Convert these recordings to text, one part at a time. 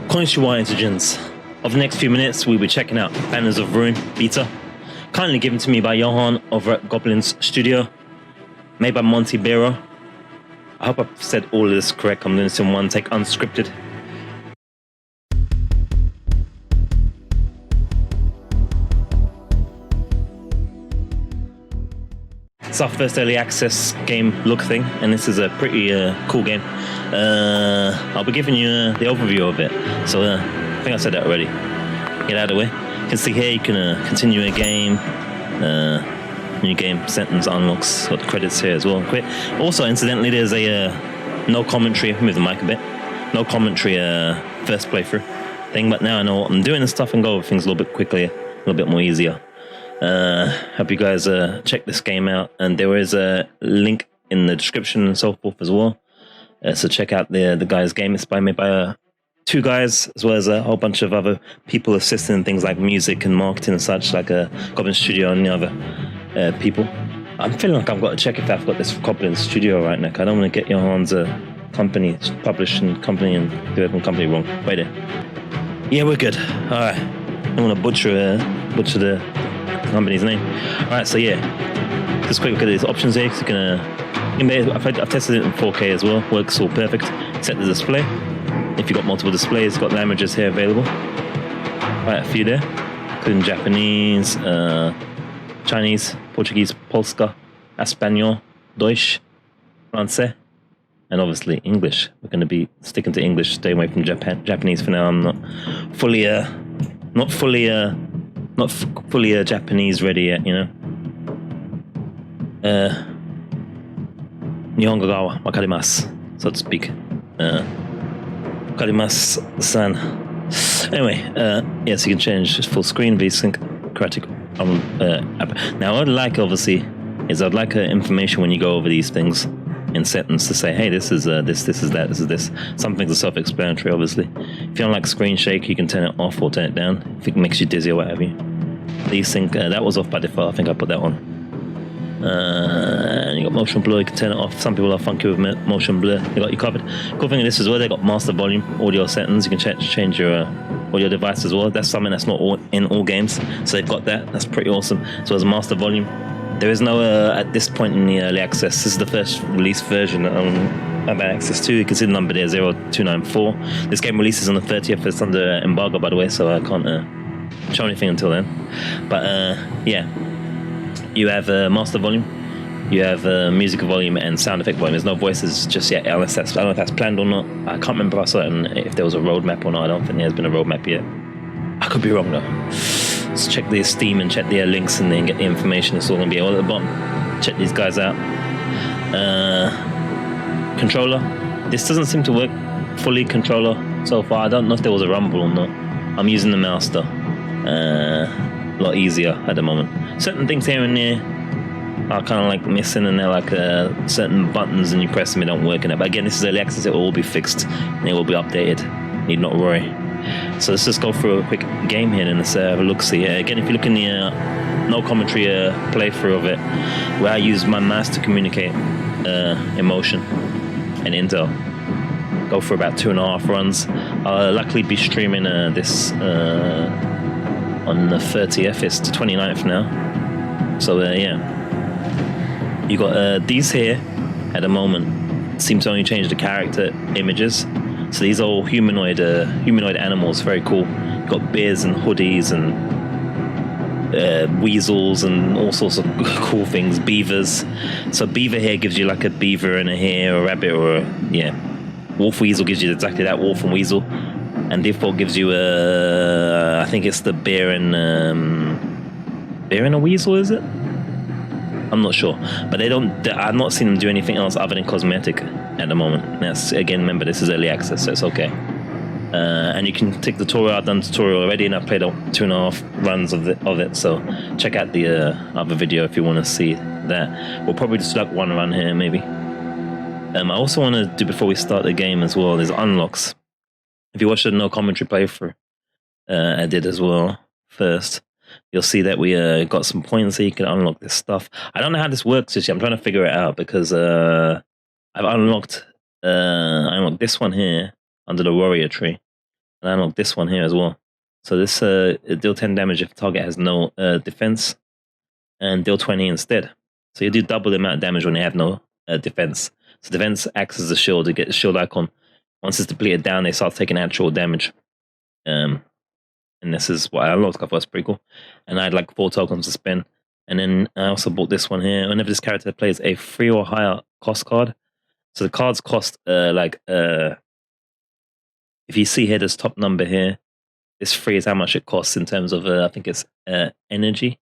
Konnichiwa Intelligence. Over the next few minutes, we'll be checking out Banners of Ruin beta, kindly given to me by Johan over at Goblinz Studio, made by MonteBearo. I hope I've said all of this correct. I'm doing this in one take, unscripted. It's our first early access game look thing, and this is a pretty cool game. I'll be giving you the overview of it, so I think I said that already. Get out of the way. You can see here you can continue a game, new game, sentence unlocks, got the credits here as well. Quick. Also, incidentally, there's a no commentary, move the mic a bit, no commentary first playthrough thing, but now I know what I'm doing and stuff and go over things a little bit quickly, a little bit more easier. Hope you guys check this game out, and there is a link in the description and so forth as well, so check out the guy's game. It's made by two guys, as well as a whole bunch of other people assisting in things like music and marketing and such, like Goblinz Studio and the other people. I'm feeling like I've got to check if I've got this Goblinz Studio right now. I don't want to get Johan's company, publishing company and development company wrong. Wait there. Yeah, we're good. All right. I don't want to butcher the company's name. Alright, so yeah, just quick look at these options here. So I've tested it in 4K as well, works all perfect. Set the display. If you've got multiple displays, got languages here available. Right, a few there, including Japanese, Chinese, Portuguese, Polska, Espanol, Deutsch, Francais, and obviously English. We're going to be sticking to English, stay away from Japanese for now. I'm not fully Japanese ready yet, you know. Nihongo ga wakarimasu, so to speak. Wakarimasu-san. Anyway, yes, you can change full screen, VSync, Creative app. Now, what I'd like, obviously, is I'd like information when you go over these things in sentence to say, hey, this is this is that, this is this. Some things are self-explanatory, obviously. If you don't like screen shake, you can turn it off or turn it down if it makes you dizzy or what have you. These things, that was off by default. I think I put that on. And you got motion blur, you can turn it off. Some people are funky with motion blur. They got you covered. Cool thing of this as well, they got master volume, audio settings. You can change your audio device as well. That's something that's not in all games, so they've got that. That's pretty awesome. So as master volume, there is no at this point in the early access. This is the first release version that I've had access to. You can see the number there, 0294. This game releases on the 30th. It's under embargo, by the way, so I can't show anything until then. But yeah, you have master volume, you have music volume and sound effect volume. There's no voices just yet, unless I don't know if that's planned or not. I can't remember if I saw it and if there was a roadmap or not. I don't think there's been a roadmap yet. I could be wrong though. Let's check the Steam and check their links and then get the information. It's all going to be all at the bottom. Check these guys out. Controller. This doesn't seem to work fully controller so far. I don't know if there was a rumble or not. I'm using the mouse though. A lot easier at the moment. Certain things here and there are kind of like missing, and they're like certain buttons and you press them, it don't work in it. But again, this is early access, it will all be fixed and it will be updated. Need not worry. So let's just go through a quick game here and let's have a look-see. Again, if you look in the no commentary playthrough of it, where I use my mouse to communicate emotion and intel, go for about 2.5 runs. I'll luckily be streaming this on the 30th. It's the 29th now. So yeah, you got these here at the moment seem to only change the character images. So these are all humanoid animals, very cool. You've got bears and hoodies and weasels and all sorts of cool things, beavers. So beaver here gives you like a beaver and a hare or a rabbit or wolf weasel gives you exactly that, wolf and weasel. And default gives you I think it's the bear and a weasel, is it? I'm not sure, but I've not seen them do anything else other than cosmetic at the moment. That's, again, remember, this is early access, so it's okay. And you can take the tutorial. I've done the tutorial already, and I've played 2.5 runs of it. So check out the other video if you want to see that. We'll probably just like one run here, maybe. I also want to do, before we start the game as well, there's unlocks. If you watch the no commentary playthrough, I did as well first. You'll see that we got some points so you can unlock this stuff. I don't know how this works just yet. I'm trying to figure it out because I've unlocked this one here under the warrior tree. And I unlock this one here as well. So this deal 10 damage if the target has no defense, and deal 20 instead. So you do double the amount of damage when you have no defense. So defense acts as a shield to get the shield icon. Once it's depleted down, they start taking actual damage. And this is what I unlocked. I thought was pretty cool. And I had like 4 tokens to spend. And then I also bought this one here. Whenever this character plays a 3 or higher cost card, so the cards cost if you see here this top number here, this 3 is how much it costs in terms of I think it's energy,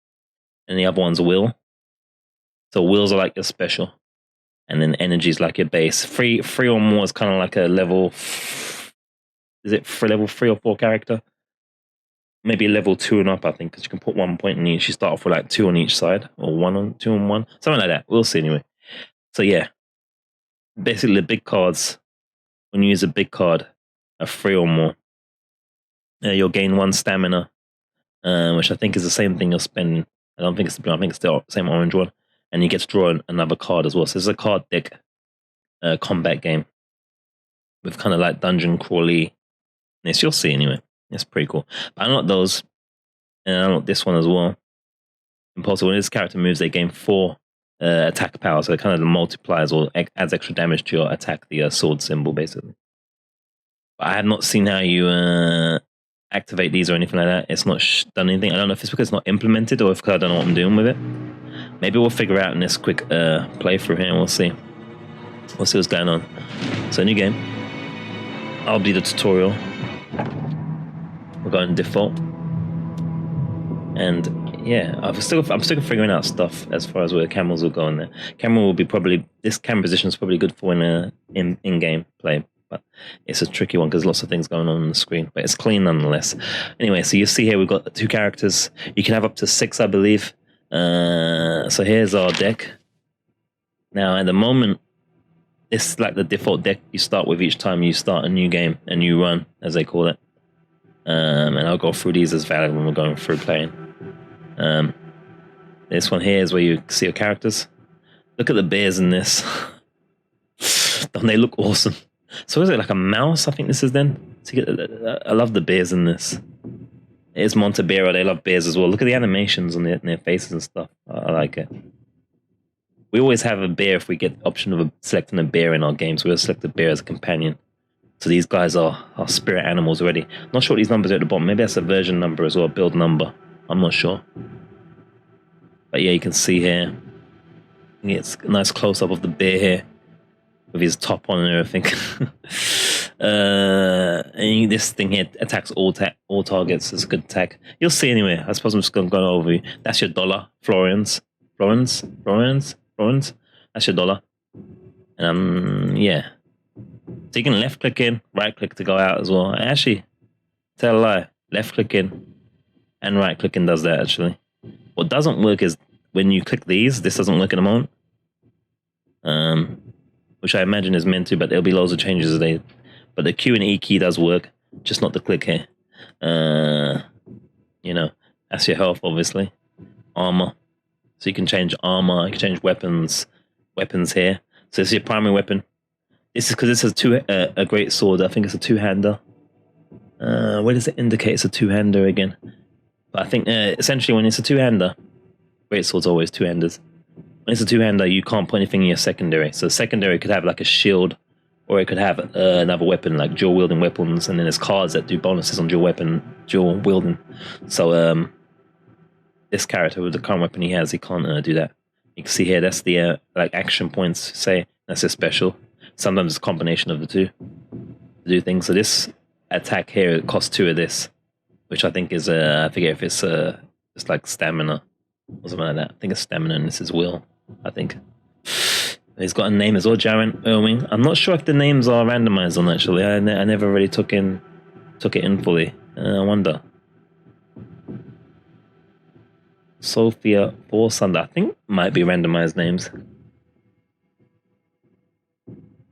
and the other one's will. So wills are like your special, and then energy is like your base. 3 or more is kind of like a level. Is it for level 3 or 4 character? Maybe level 2 and up, I think, because you can put 1 point in each. You start off with like 2 on each side, or 2 on 1, something like that. We'll see anyway. So yeah, basically the big cards. When you use a big card, a 3 or more, you'll gain 1 stamina, which I think is the same thing you're spending. I don't think it's the blue. I think it's the same orange one, and you get to draw another card as well. So it's a card deck combat game with kind of like dungeon crawly. This you'll see anyway. It's pretty cool. But I unlocked those, and I unlocked this one as well. Impulsive. When this character moves, they gain 4 attack power. So it kind of multiplies or adds extra damage to your attack, the sword symbol, basically. But I have not seen how you activate these or anything like that. It's not done anything. I don't know if it's because it's not implemented or if I don't know what I'm doing with it. Maybe we'll figure out in this quick playthrough here, and we'll see. We'll see what's going on. So new game. I'll be the tutorial. We're going default, and yeah, I'm still figuring out stuff as far as where the cameras will go in there. Camera will be this camera position is probably good for in-game play, but it's a tricky one because lots of things going on the screen, but it's clean nonetheless. Anyway, so you see here we've got 2 characters. You can have up to 6, I believe. So here's our deck. Now at the moment, this is like the default deck you start with each time you start a new game, a new run, as they call it. And I'll go through these as valid when we're going through playing. This one here is where you see your characters. Look at the bears in this. Don't they look awesome? So is it like a mouse? I think this is then. I love the bears in this. It is MonteBearo. They love bears as well. Look at the animations on their faces and stuff. I like it. We always have a bear if we get the option of selecting a bear in our games. We'll select a bear as a companion. So these guys are spirit animals already. Not sure what these numbers are at the bottom. Maybe that's a version number as well, build number. I'm not sure. But yeah, you can see here. It's a nice close-up of the bear here with his top on and everything. And this thing here attacks all targets. It's a good attack. You'll see anyway. I suppose I'm just going to go over you. That's your dollar, florins. That's your dollar. Yeah. So you can left click in, right click to go out as well. Actually, tell a lie, left click in and right clicking does that actually. What doesn't work is when you click these, this doesn't work in a moment. Which I imagine is meant to, but there'll be loads of changes today. But the Q and E key does work, just not the click here. You know, that's your health obviously. Armor. So you can change armor, you can change weapons here. So this is your primary weapon. This is because this is a great sword. I think it's a 2-hander. Where does it indicate it's a 2-hander again? But I think essentially when it's a 2-hander, great swords always 2-handers. When it's a 2-hander, you can't put anything in your secondary. So secondary could have like a shield, or it could have another weapon like dual wielding weapons, and then there's cards that do bonuses on dual wielding. So this character with the current weapon he has, he can't do that. You can see here that's the like action points. Say that's a special. Sometimes it's a combination of the two to do things. So this attack here, it costs 2 of this, which I think is, I forget if it's just like stamina or something like that. I think it's stamina and this is will, I think. He's got a name as well, Jaren Irwing. I'm not sure if the names are randomized on actually. I never really took it in fully. I wonder. Sophia Forsander, I think might be randomized names.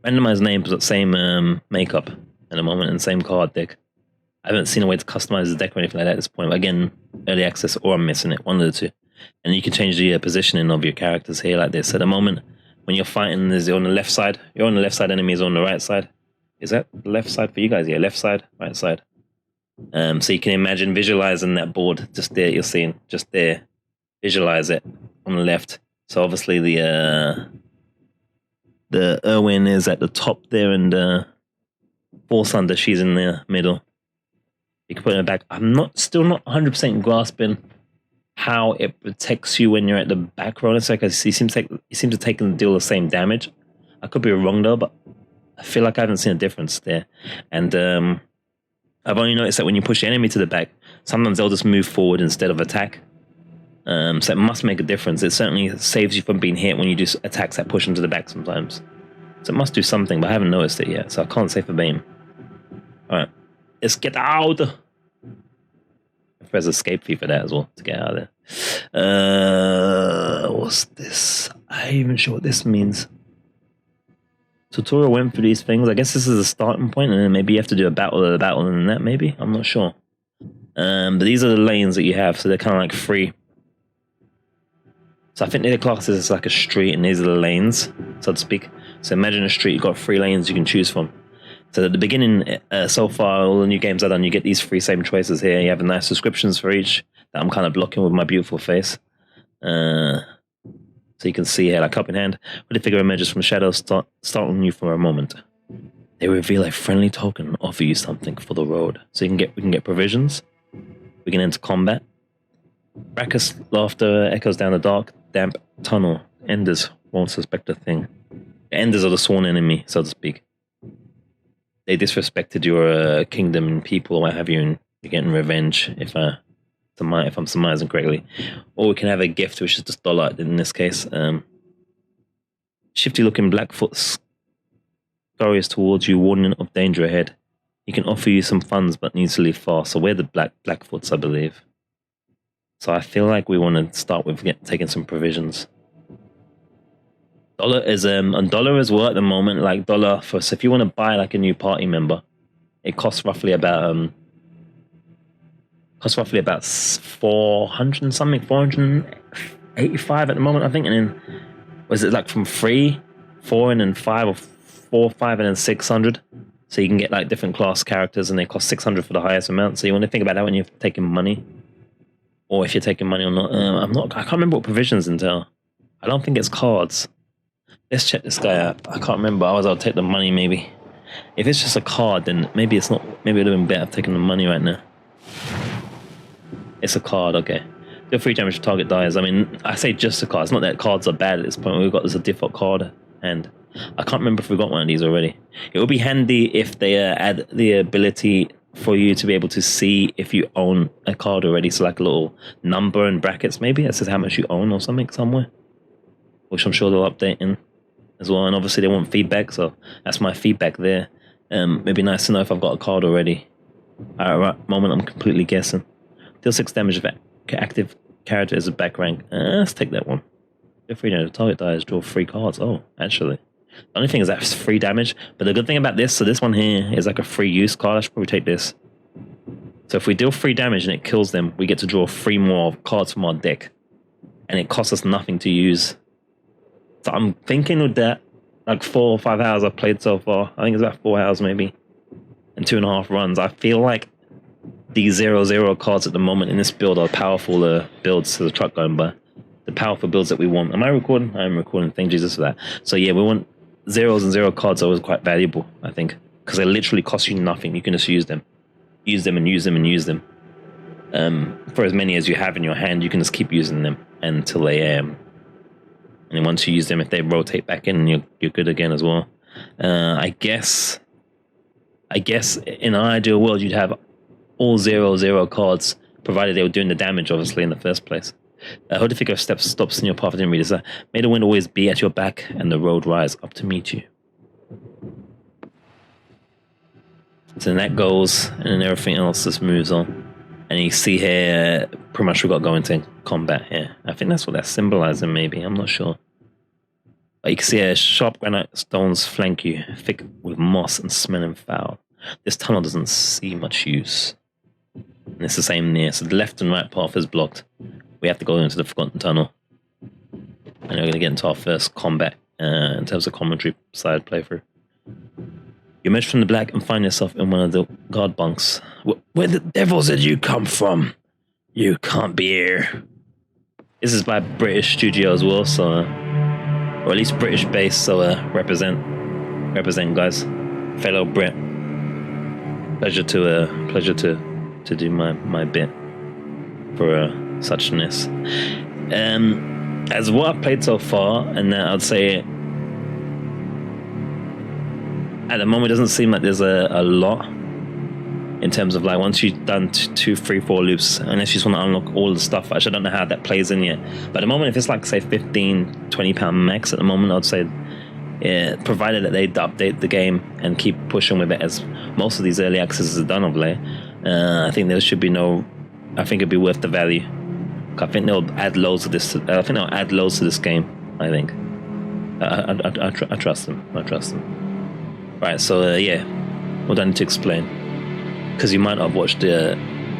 Randomized names, but same makeup at the moment and same card deck. I haven't seen a way to customize the deck or anything like that at this point. But again, early access or I'm missing it, one of the two. And you can change the positioning of your characters here like this. At the moment, when you're fighting, is on the left side. You're on the left side, enemies on the right side. Is that the left side for you guys? Yeah, left side, right side. So you can imagine visualizing that board just there. You're seeing just there. Visualize it on the left. So obviously the Irwin is at the top there, and Force Under, she's in the middle. You can put it in the back. I'm still not 100% grasping how it protects you when you're at the back row. It's like you seem to take and deal the same damage. I could be wrong though, but I feel like I haven't seen a difference there. And I've only noticed that when you push the enemy to the back, sometimes they'll just move forward instead of attack. So it must make a difference. It certainly saves you from being hit when you do attacks that push them to the back sometimes. So it must do something, but I haven't noticed it yet, so I can't say for verbatim. Alright, let's get out! There's escape fee for that as well, to get out of there. What's this? I ain't even sure what this means. Tutorial went through these things. I guess this is a starting point, and then maybe you have to do a battle of the battle and that, maybe? I'm not sure. But these are the lanes that you have, so they're kind of like free. So I think the class is like a street, and these are the lanes, so to speak. So imagine a street, you've got 3 lanes you can choose from. So at the beginning, so far, all the new games I've done, you get these 3 same choices here. You have nice descriptions for each that I'm kind of blocking with my beautiful face. So you can see here, like up in hand, where the figure emerges from shadows, startling you for a moment. They reveal a friendly token and offer you something for the road. So we can get provisions. We can enter combat. Raucous laughter echoes down the dark, damp tunnel. Enders won't suspect a thing. The Enders are the sworn enemy, so to speak. They disrespected your kingdom and people, or what have you, and you're getting revenge, if I'm surmising correctly. Or we can have a gift, which is just $1 in this case. Shifty-looking Blackfoot scurries towards you, warning of danger ahead. He can offer you some funds, but needs to leave fast. So we're the Blackfoots, I believe. So I feel like we want to start with taking some provisions. $1 is $1 as well at the moment. Like $1 for, so if you want to buy like a new party member, it costs roughly about 400 and something, 485 at the moment, I think. And then was it like from 3, 4, and then 5, or 4, 5, and then 600? So you can get like different class characters, and they cost 600 for the highest amount. So you want to think about that when you're taking money, or if you're taking money or not. I can't remember what provisions entail. I don't think it's cards. Let's check this guy out. I can't remember. I'll take the money maybe. If it's just a card, then maybe it's not. Maybe it would have been better taking the money right now. It's a card, okay. Deal 3 damage to target dies. I mean, I say just a card. It's not that cards are bad at this point. We've got this a default card, and I can't remember if we got one of these already. It would be handy if they add the ability for you to be able to see if you own a card already. So like a little number and brackets maybe that says how much you own or something somewhere, which I'm sure they'll update in as well. And obviously they want feedback, so that's my feedback there. It'd be nice to know if I've got a card already. At the moment I'm completely guessing. Deal 6 damage if active character is a back rank. Let's take that one. Deal 3 damage, target dies, draw 3 cards. Oh, actually. The only thing is that's 3 damage, but the good thing about this, so this one here is like a free use card. I should probably take this. So if we deal 3 damage and it kills them, we get to draw 3 more cards from our deck, and it costs us nothing to use. So I'm thinking with that, like 4 or 5 hours I've played so far, I think it's about 4 hours maybe, and 2.5 runs, I feel like these 0/0 cards at the moment in this build are powerful builds to the truck going by. The powerful builds that we want. Am I recording? I am recording. Thank Jesus for that. So yeah, we want 0s and 0 cards are always quite valuable, I think, because they literally cost you nothing. You can just use them. Use them and use them and use them. For as many as you have in your hand, you can just keep using them until they and then once you use them, if they rotate back in, you're good again as well. I guess in an ideal world you'd have all 0/0 cards, provided they were doing the damage obviously in the first place. How the figure of steps stops in your path. I didn't read this. May the wind always be at your back and the road rise up to meet you. So then that goes, and then everything else just moves on. And you see here, pretty much we got going into combat here. I think that's what that's symbolizing, maybe. I'm not sure. But you can see here, sharp granite stones flank you, thick with moss and smelling foul. This tunnel doesn't see much use. And it's the same near. So the left and right path is blocked. We have to go into the Forgotten Tunnel. And we're going to get into our first combat in terms of commentary side playthrough. You emerge from the black and find yourself in one of the guard bunks. Where the devil did you come from? You can't be here. This is by British studio as well, so or at least British based. So represent, guys. Fellow Brit. Pleasure to do my bit for suchness. As what I've played so far, and I'd say at the moment it doesn't seem like there's a lot in terms of like once you've done 2, 3, 4 loops, unless you just want to unlock all the stuff. Actually, I don't know how that plays in yet, but at the moment if it's like say £15-20 max at the moment, I'd say yeah, provided that they update the game and keep pushing with it as most of these early accesses are done of late, I think there should be I think it'd be worth the value. I think they'll add loads of this. I think they'll add loads to this game. I think. I trust them. Right. So yeah, what do I need to explain? Because you might not have watched the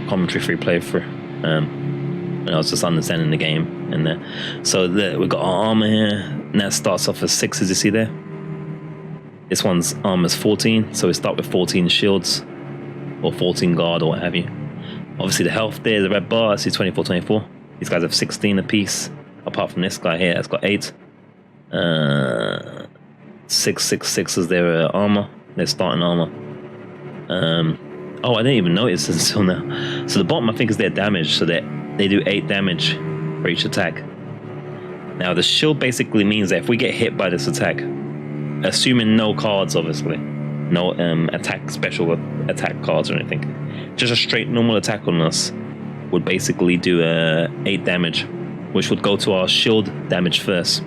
commentary free playthrough. And I was just understanding the game in there. So we've got our armor here, and that starts off as 6, as you see there. This one's armor's 14, so we start with 14 shields or 14 guard or what have you. Obviously the health there, the red bar, I see 24. These guys have 16 apiece, apart from this guy here that's got 8. 6 is their armor, their starting armor. Oh, I didn't even notice until now. So the bottom I think is their damage, so that they do 8 damage for each attack. Now the shield basically means that if we get hit by this attack, assuming no cards obviously, no special attack cards or anything, just a straight normal attack on us would basically do 8 damage, which would go to our shield damage first.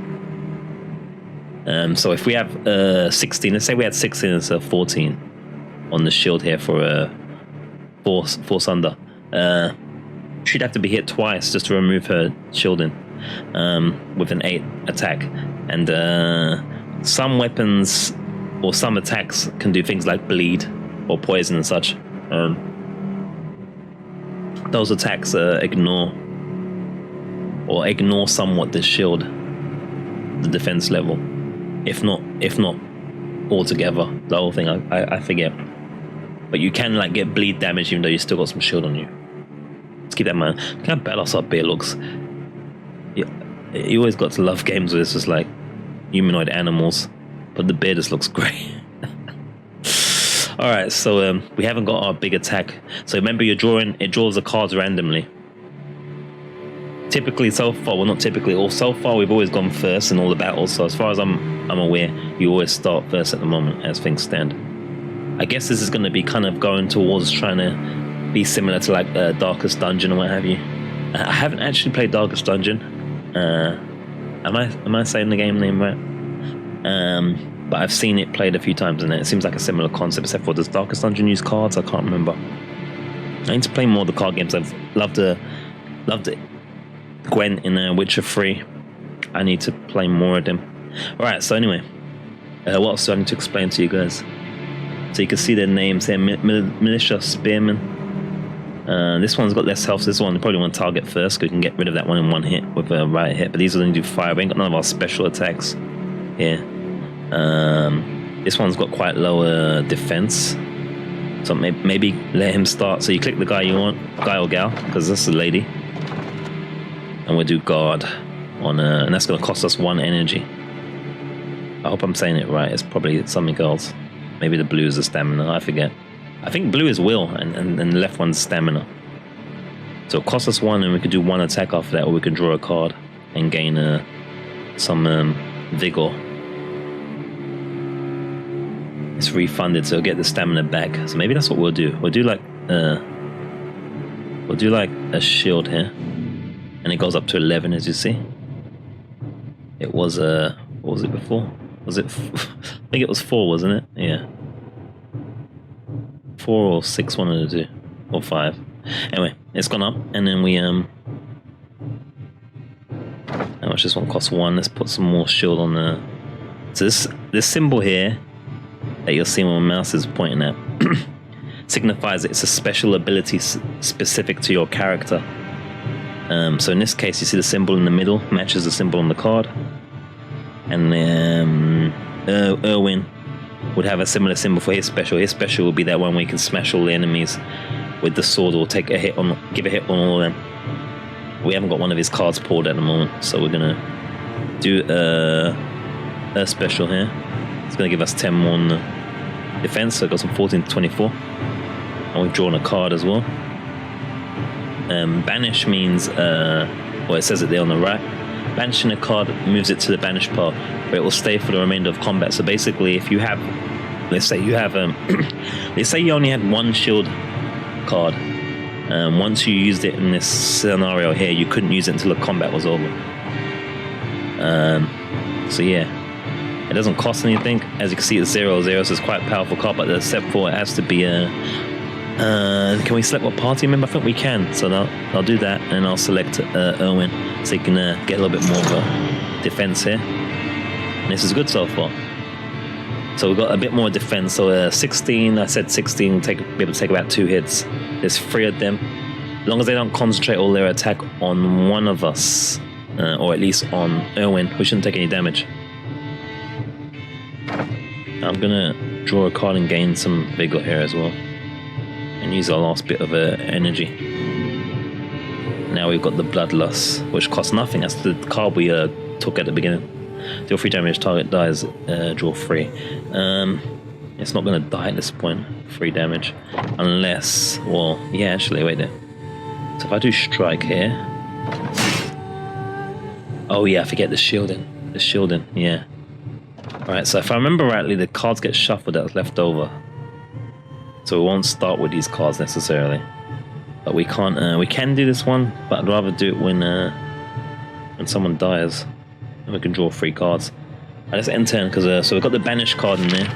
So if we have 16, let's say we had 16 instead of 14 on the shield here for force under, she'd have to be hit twice just to remove her shielding with an 8 attack. And some weapons or some attacks can do things like bleed or poison and such. Those attacks ignore somewhat the shield, the defense level, if not altogether the whole thing. I forget, but you can like get bleed damage even though you still got some shield on you. Let's keep that in mind. Look how badass our bear looks. You always got to love games where it's just like humanoid animals, but the bear just looks great. Alright, so we haven't got our big attack. So remember, it draws the cards randomly. Typically so far, well not typically, or so far we've always gone first in all the battles. So as far as I'm aware, you always start first at the moment as things stand. I guess this is going to be kind of going towards trying to be similar to like Darkest Dungeon or what have you. I haven't actually played Darkest Dungeon. Am I saying the game name right? But I've seen it played a few times, and it seems like a similar concept, except for does Darkest Dungeon use cards? I can't remember. I need to play more of the card games. I've loved it. Gwent in Witcher 3. I need to play more of them. Alright, so anyway, what else do I need to explain to you guys? So you can see their names here, Militia Spearman. This one's got less health, so this one you probably want to target first, because you can get rid of that one in one hit with a right hit, but these are going to do fire. We ain't got none of our special attacks here. This one's got quite low defense, so maybe let him start. So you click the guy you want, guy or gal, because this is a lady, and we'll do guard on and that's going to cost us 1 energy. I hope I'm saying it right. It's probably something else. Maybe the blue is the stamina, I forget. I think blue is will and the left one's stamina. So it costs us 1, and we could do 1 attack after that, or we could draw a card and gain some vigor. It's refunded, so get the stamina back. So maybe that's what we'll do. We'll do like a shield here, and it goes up to 11, as you see. It was what was it before? Was it? I think it was 4, wasn't it? Yeah, 4 or 6, one of the 2, or 5. Anyway, it's gone up, and then we how much this one costs? 1. Let's put some more shield on the. So this symbol here that you'll see when my mouse is pointing at signifies that it's a special ability specific to your character. So in this case, you see the symbol in the middle matches the symbol on the card, and Erwin would have a similar symbol for his special. His special would be that one where you can smash all the enemies with the sword or take a hit on, give a hit on all of them. We haven't got one of his cards pulled at the moment, so we're gonna do a special here. It's gonna give us 10 more on the defense, so it goes from 14 to 24. And we've drawn a card as well. Banish means, well, it says it there on the right. Banishing a card moves it to the banish pile, where it will stay for the remainder of combat. So basically, if you have, let's say you have, let's say you only had one shield card. Once you used it in this scenario here, you couldn't use it until the combat was over. So yeah, it doesn't cost anything. As you can see, it's 0/0, so it's quite a powerful card. But except for it has to be a. Can we select what party member? I think we can. So I'll do that, and I'll select Erwin, so you can get a little bit more of a defense here. And this is good so far. So we've got a bit more defense. So 16, I said 16, be able to take about 2 hits. There's 3 of them. As long as they don't concentrate all their attack on one of us, or at least on Erwin, we shouldn't take any damage. I'm gonna draw a card and gain some vigor here as well, and use our last bit of energy. Now we've got the Bloodlust, which costs nothing. That's the card we took at the beginning. Deal 3 damage, target dies, draw 3. It's not going to die at this point, 3 damage. Unless, well, yeah, actually, wait there. So if I do strike here. Oh yeah, I forget the shielding. The shielding, yeah. Alright, so if I remember rightly, the cards get shuffled that was left over. So we won't start with these cards necessarily. But we can't, we can do this one, but I'd rather do it when someone dies. And we can draw 3 cards. Let's end turn, because so we've got the banish card in there.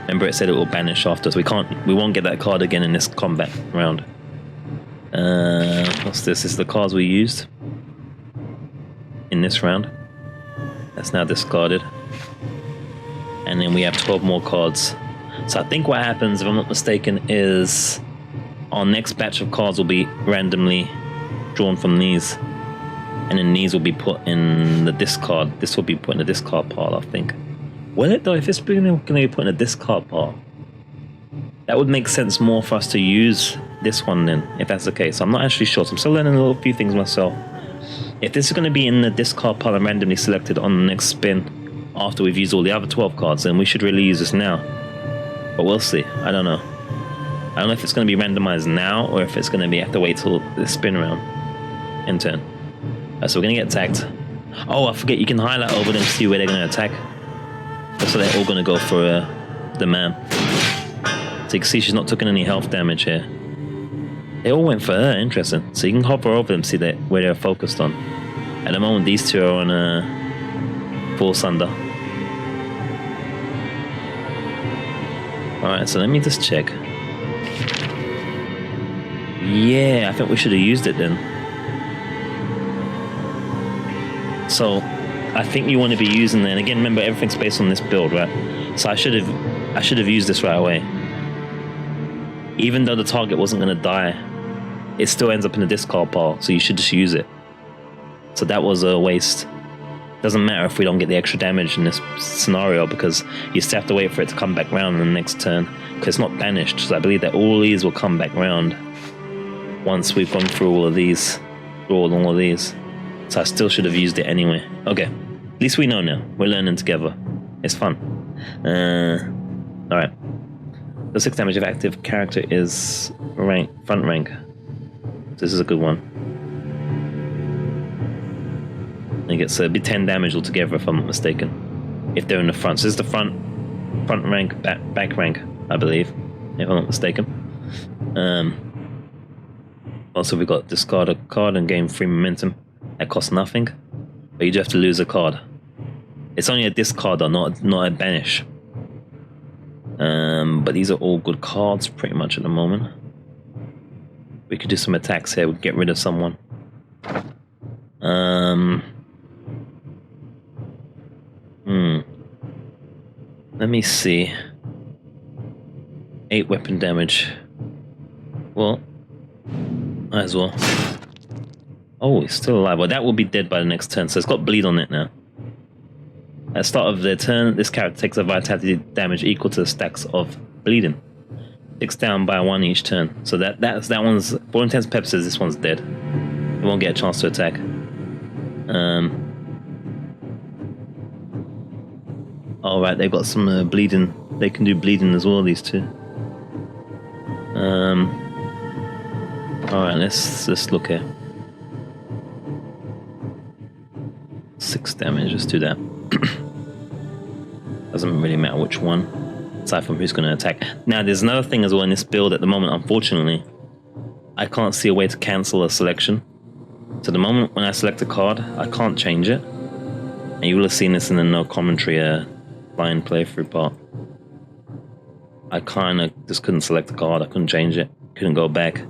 Remember it said it will banish after, so we won't get that card again in this combat round. What's this? This is the cards we used in this round. That's now discarded. And then we have 12 more cards. So I think what happens, if I'm not mistaken, is our next batch of cards will be randomly drawn from these. And then these will be put in the discard. This will be put in the discard pile, I think. Will it though? If it's going to be put in the discard pile, that would make sense more for us to use this one then, if that's the case. I'm not actually sure. So I'm still learning a little few things myself. If this is going to be in the discard pile and randomly selected on the next spin after we've used all the other 12 cards, then we should really use this now. But we'll see. I don't know. I don't know if it's going to be randomized now or if it's going to be have to wait till the spin round. End turn. So we're going to get attacked. Oh, I forget, you can highlight over them to see where they're going to attack. So they're all going to go for the man. So you can see she's not taking any health damage here. They all went for her, interesting. So you can hover over them, see where they're focused on. At the moment, these two are on full sunder. Alright, so let me just check. Yeah, I think we should have used it then. So I think you want to be using that. And again, remember, everything's based on this build, right? So I should have used this right away. Even though the target wasn't going to die, it still ends up in the discard pile. So you should just use it. So that was a waste. Doesn't matter if we don't get the extra damage in this scenario, because you still have to wait for it to come back round in the next turn, because it's not banished. So I believe that all these will come back round once we've gone through all of these, drawn all of these. So I still should have used it anyway. Okay, at least we know now. We're learning together. It's fun. Alright. The 6 damage if active character is front rank. This is a good one. It gets a bit 10 damage altogether, if I'm not mistaken. If they're in the front. So this is the front rank, back rank, I believe, if I'm not mistaken. Also, we've got discard a card and gain 3 momentum. That costs nothing, but you do have to lose a card. It's only a discard though, not a banish. But these are all good cards pretty much at the moment. We could do some attacks here. We could get rid of someone. Let me see. 8 weapon damage. Well, might as well. Oh, he's still alive. Well, that will be dead by the next turn, so it's got bleed on it now. At the start of their turn, this character takes a vitality damage equal to the stacks of bleeding. 6 down by 1 each turn. So that one's, for all intents and purposes, this one's dead. It won't get a chance to attack. Alright, they've got some bleeding. They can do bleeding as well, these two. Alright, let's look here. 6 damage, let's do that. Doesn't really matter which one, aside from who's going to attack. Now, there's another thing as well in this build at the moment, unfortunately. I can't see a way to cancel a selection. So the moment when I select a card, I can't change it. And you will have seen this in the no commentary blind playthrough part. I kind of just couldn't select a card, I couldn't change it, couldn't go back,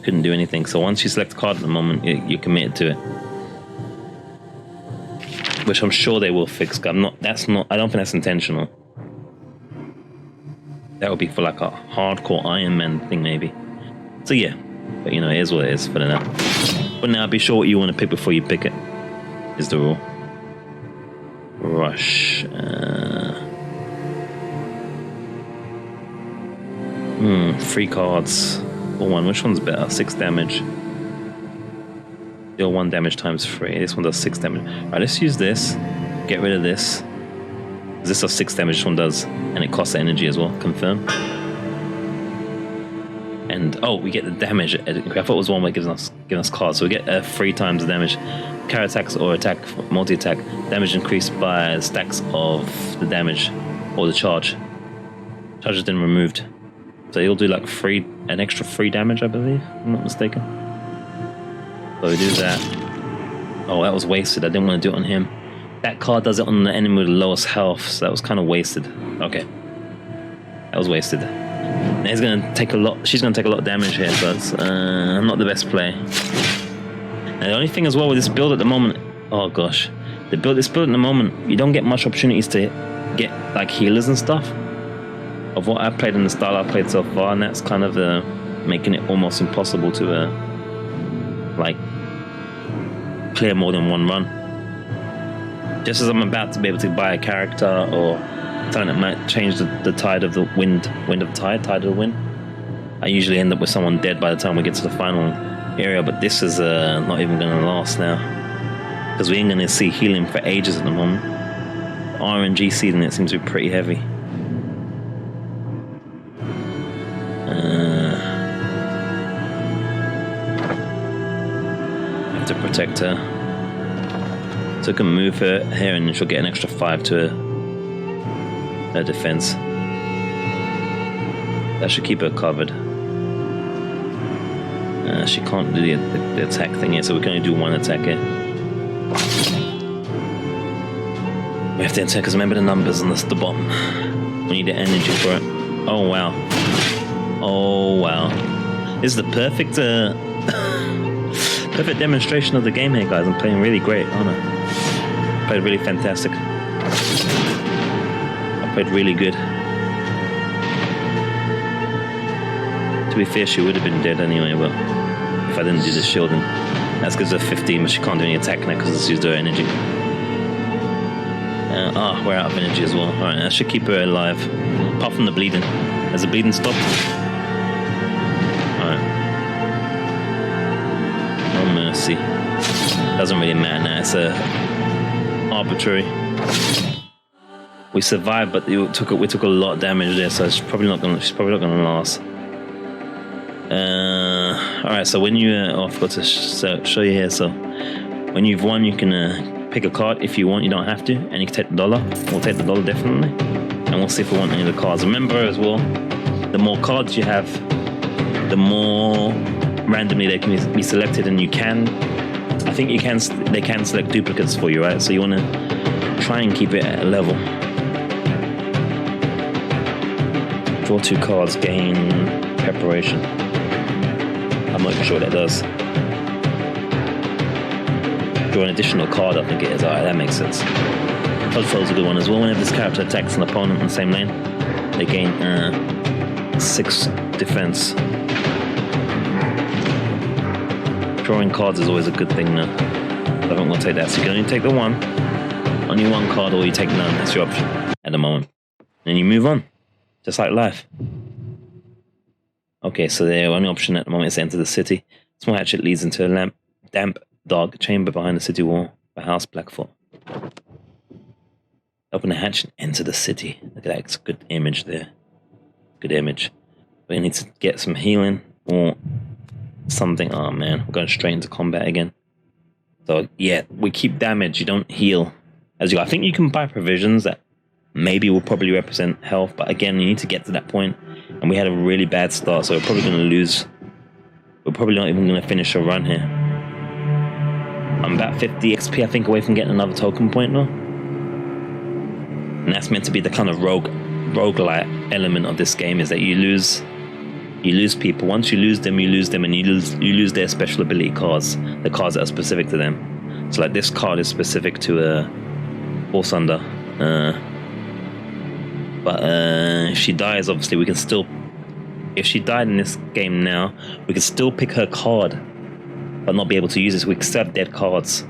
couldn't do anything. So once you select a card at the moment, you're committed to it. Which I'm sure they will fix. I don't think that's intentional. That would be for like a hardcore Iron Man thing maybe. So yeah, but you know, it is what it is for now. But now be sure what you want to pick before you pick it, is the rule. Rush. 3 cards. Or 1, which one's better? 6 damage. Deal 1 damage times 3. This one does 6 damage. Alright, let's use this. Get rid of this. This does 6 damage, this one does. And it costs energy as well. Confirm. And, oh, we get the damage. I thought it was one way giving us cards. So we get 3 times the damage. Carry attacks or attack, multi-attack. Damage increased by stacks of the damage. Or the charge. Charge has been removed. So you'll do like an extra 3 damage, I believe. If I'm not mistaken. So we do that. Oh, that was wasted. I didn't want to do it on him. That card does it on the enemy with the lowest health, so that was kind of wasted. Okay. That was wasted. Now he's gonna take a lot. She's gonna take a lot of damage here, so it's not the best play. And the only thing as well with this build at the moment, oh gosh, this build at the moment, you don't get much opportunities to get like healers and stuff. Of what I've played in the style I've played so far, and that's kind of making it almost impossible to like clear more than 1 run. Just as I'm about to be able to buy a character or something that might change the tide of the tide of the wind, I usually end up with someone dead by the time we get to the final area. But this is not even going to last now, because we ain't going to see healing for ages at the moment. RNG season, it seems to be pretty heavy. To protect her, so I can move her here and she'll get an extra 5 to her defense. That should keep her covered. She can't do the attack thing here, so we can only do 1 attack here. We have to enter, because remember the numbers on the bottom. We need the energy for it. Oh wow. Oh wow. This is the perfect perfect demonstration of the game here, guys. I'm playing really great, aren't I? Played really fantastic. I played really good. To be fair, she would have been dead anyway, but if I didn't do the shielding. That's because of 15, but she can't do any attack now because it's used her energy. We're out of energy as well. Alright, that should keep her alive. Apart from the bleeding. Has the bleeding stopped? Alright. No mercy. Doesn't really matter now. It's arbitrary. We survived, but we took a lot of damage there, so she's probably not gonna last. Alright, so when you I forgot to show you here. So when you've won, you can pick a card if you want. You don't have to, and you can take the $1. We'll take the $1 definitely, and we'll see if we want any of the cards. Remember as well, the more cards you have, the more randomly they can be selected, and you can, I think you can, they can select duplicates for you, right? So you want to try and keep it at a level. Draw 2 cards, gain preparation. I'm not even sure what that does. Draw an additional card, I think it is. Alright, that makes sense. Dodge foil's a good one as well. Whenever this character attacks an opponent in the same lane, they gain 6 defense. Drawing cards is always a good thing now. I don't want to take that, so you can only take the 1. only one card or you take none. That's your option at the moment. And you move on, just like life. Okay, so the only option at the moment is to enter the city. Small hatchet leads into a damp, dark chamber behind the city wall. A house, Blackfoot. Open the hatch and enter the city. Look at that, it's a good image there. Good image. We need to get some healing or something. Oh man, we're going straight into combat again. So yeah, we keep damage, you don't heal. As you go. I think you can buy provisions that maybe will probably represent health, but again, you need to get to that point. And we had a really bad start, so we're probably going to lose. We're probably not even going to finish a run here. I'm about 50 XP, I think, away from getting another token point now. And that's meant to be the kind of roguelite element of this game, is that you lose people. Once you lose them, and you lose their special ability cards, the cards that are specific to them. So like this card is specific to Force Under. But if she dies, obviously we can still, if she died in this game now, we can still pick her card, but not be able to use it. So we can still have dead cards.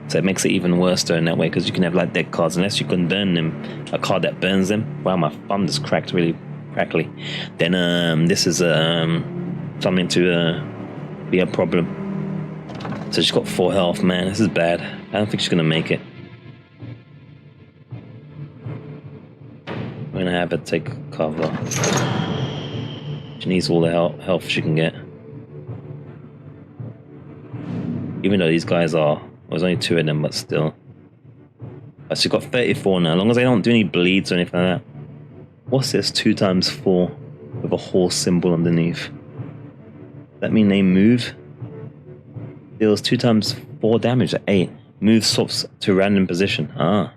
So it makes it even worse though in that way, because you can have like dead cards, unless you can burn them, a card that burns them. Wow, my thumb just cracked really crackly. Then this is something to be a problem. So she's got 4 health, man, this is bad. I don't think she's gonna make it. I'm gonna have her take cover. She needs all the health she can get. Even though these guys are, well, there's only 2 of them, but still. But she's got 34 now, as long as they don't do any bleeds or anything like that. What's this 2 times 4 with a horse symbol underneath? Does that mean they move? Deals 2 times 4 damage at 8. Move swaps to random position. Ah.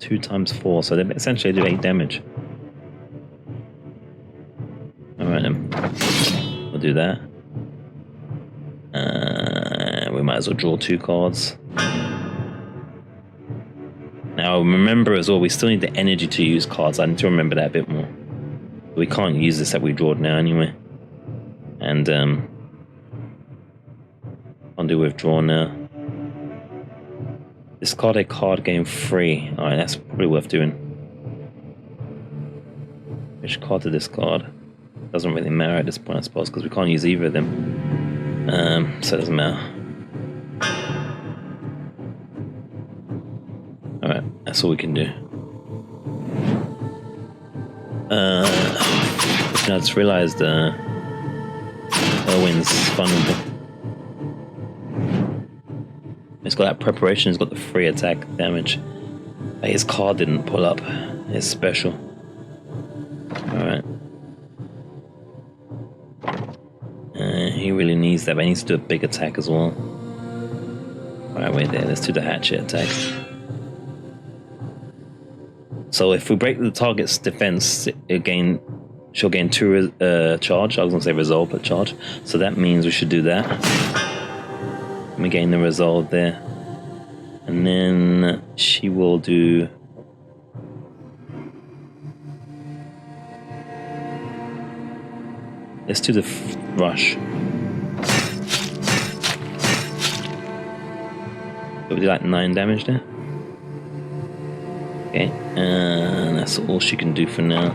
2 times 4, so they essentially do 8 damage. Alright then. We'll do that. We might as well draw 2 cards. Now remember as well, we still need the energy to use cards. I need to remember that a bit more. We can't use this that we drawed now anyway. And I'll do withdraw now. Discard a card, game free. Alright, that's probably worth doing. Which card to discard? Doesn't really matter at this point, I suppose, because we can't use either of them. So it doesn't matter. Alright, that's all we can do. I just realised Erwin's vulnerable. He's got that preparation, he's got the free attack damage. His card didn't pull up. It's special. Alright. He really needs that, but he needs to do a big attack as well. Alright, wait there, let's do the hatchet attack. So if we break the target's defense, she'll gain 2 charge. I was gonna say resolve, but charge. So that means we should do that. We gain the resolve there. And then she will do... Let's do the rush. So we do like 9 damage there. Okay, and that's all she can do for now.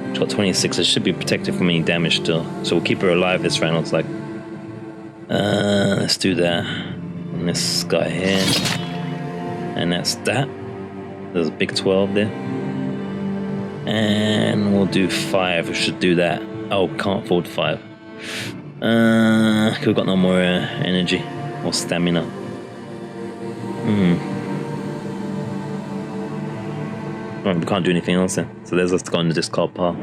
She's got 26, it should be protected from any damage still. So we'll keep her alive this round, looks like. Let's do that. And this guy here. And that's that. There's a big 12 there. And we'll do 5, we should do that. Oh, can't afford 5. We've got no more energy or stamina. Right, we can't do anything else then. So there's us to go on the discard pile.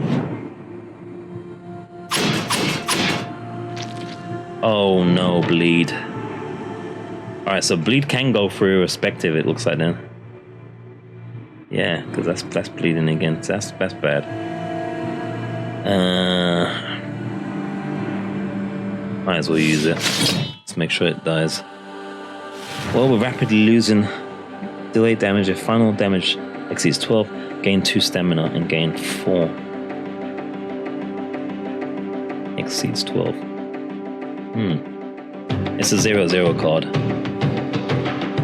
Oh no, bleed. Alright, so bleed can go through irrespective, it looks like then. Yeah, because that's bleeding again. So that's bad. Might as well use it. Let's make sure it dies. Well, we're rapidly losing. Delay damage. If final damage exceeds 12, gain 2 stamina and gain 4. Exceeds 12. It's a 0/0 card.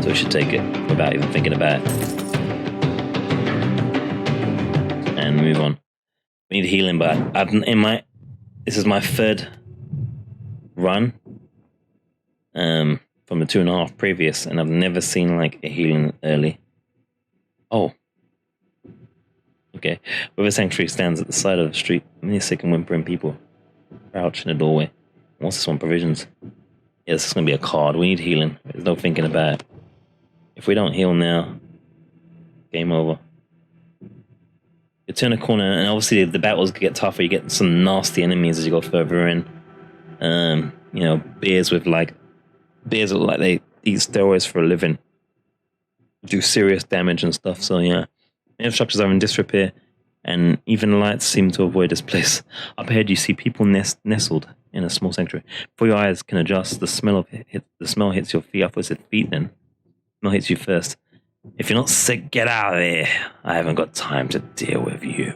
So we should take it without even thinking about it. And move on. We need healing, but this is my third run from the 2.5 previous, and I've never seen like a healing early. Oh. Okay. River Sanctuary stands at the side of the street. Many sick and whimpering people crouch in the doorway. What's this one? Provisions. Yeah, this is going to be a card. We need healing. There's no thinking about it. If we don't heal now, game over. You turn a corner, and obviously the battles get tougher. You get some nasty enemies as you go further in. You know, bears look like they eat steroids for a living. Do serious damage and stuff. So yeah, infrastructures are in disrepair, and even lights seem to avoid this place. Up ahead, you see people nestled in a small sanctuary. Before your eyes can adjust, the smell hits your feet. I thought it said feet then. The smell hits you first. If you're not sick, get out of there. I haven't got time to deal with you.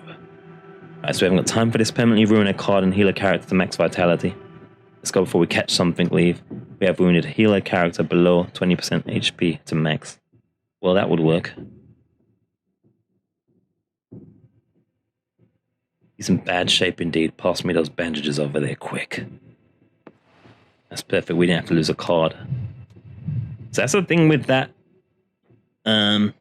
Alright, so we haven't got time for this. Permanently ruin a card and heal a character to max vitality. Let's go before we catch something, leave. We have wounded. Heal a character below 20% HP to max. Well, that would work. He's in bad shape indeed. Pass me those bandages over there quick. That's perfect. We didn't have to lose a card. So that's the thing with that. You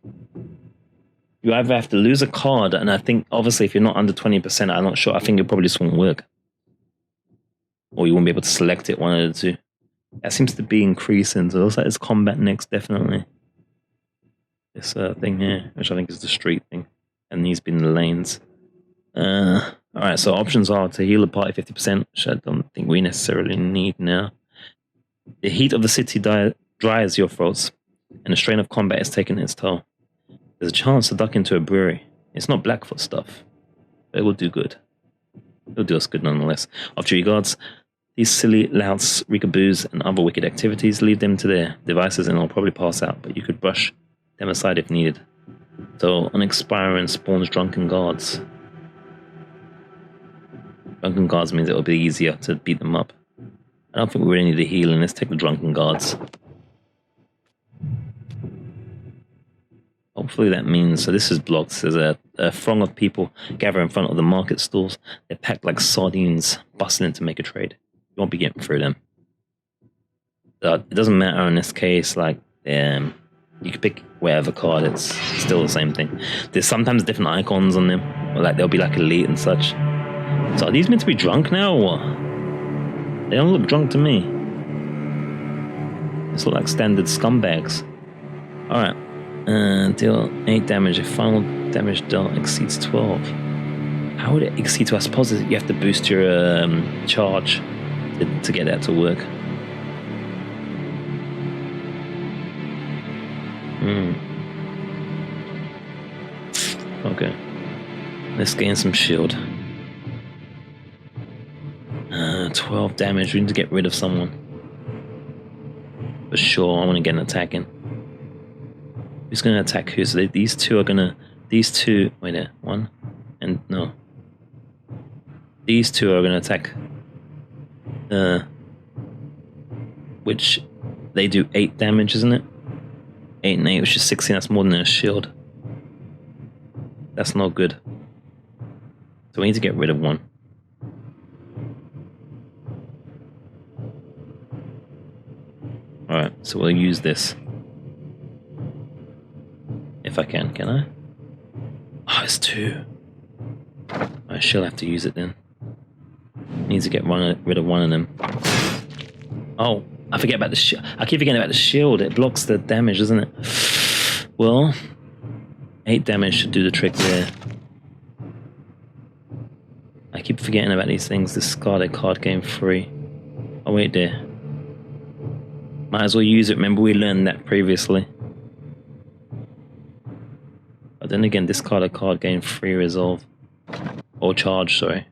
either have to lose a card, and I think obviously if you're not under 20%, I'm not sure. I think it probably just won't work. Or you won't be able to select it, one of the two. That seems to be increasing. So it looks like it's combat next, definitely. This thing here, which I think is the street thing. And these being the lanes. Alright, so options are to heal the party 50%, which I don't think we necessarily need now. The heat of the city dries your throats, and the strain of combat is taking its toll. There's a chance to duck into a brewery. It's not Blackfoot stuff, but it will do good. It'll do us good nonetheless. After regards, these silly louts, ricaboos, and other wicked activities, leave them to their devices and they'll probably pass out, but you could brush them aside if needed. So, unexpiring spawns drunken guards. Drunken guards means it'll be easier to beat them up. I don't think we really need a healing. Let's take the drunken guards. Hopefully that means, so this is blocked. There's a throng of people gather in front of the market stalls. They're packed like sardines, bustling to make a trade. You won't be getting through them. It doesn't matter in this case, like, you can pick whatever card, it's still the same thing. There's sometimes different icons on them, or like they'll be like elite and such. So are these meant to be drunk now, or what? They don't look drunk to me. These look like standard scumbags. Alright. Deal 8 damage if final damage dealt exceeds 12. How would it exceed 12? I suppose you have to boost your charge to get that to work. Okay. Let's gain some shield. 12 damage. We need to get rid of someone. For sure, I want to get an attack in. Who's going to attack who? So these two are going to... These two... Wait there. One. And... No. These two are going to attack... which... They do 8 damage, isn't it? 8 and 8, which is 16. That's more than a shield. That's not good. So we need to get rid of one. Alright, so we'll use this. If I can I? Oh, it's 2. I shall have to use it then. Need to get rid of one of them. Oh, I forget about the shield. I keep forgetting about the shield. It blocks the damage, doesn't it? Well, 8 damage should do the trick there. I keep forgetting about these things. Discard a card, game free. Oh wait there. Might as well use it. Remember we learned that previously. But then again, discard a card, gain free resolve. Or charge, sorry.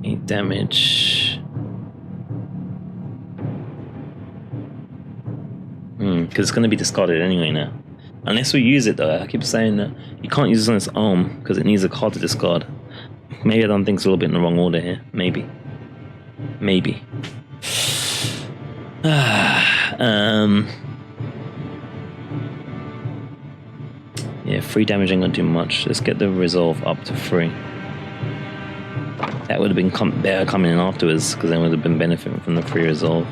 8 damage. Because it's going to be discarded anyway now. Unless we use it though. I keep saying that you can't use it on its arm because it needs a card to discard. Maybe I don't think it's a little bit in the wrong order here. Maybe. Yeah, 3 damage ain't gonna do much. Let's get the resolve up to 3. That would have been better coming in afterwards, because then would have been benefiting from the 3 resolve.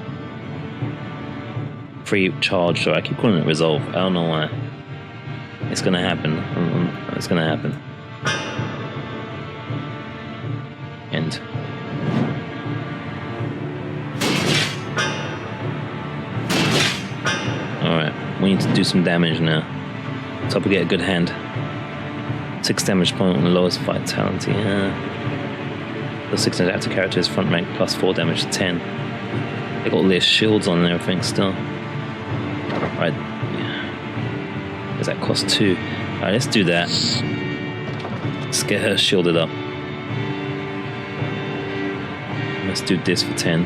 3 charge, so I keep calling it resolve. I don't know why. It's gonna happen. It's gonna happen. End. Alright, we need to do some damage now. So we get a good hand. 6 damage point on the lowest vitality. The 6 active characters front rank plus 4 damage to 10. They got all their shields on and everything still. Right. Does that cost 2? Alright, let's do that. Let's get her shielded up. Let's do this for 10.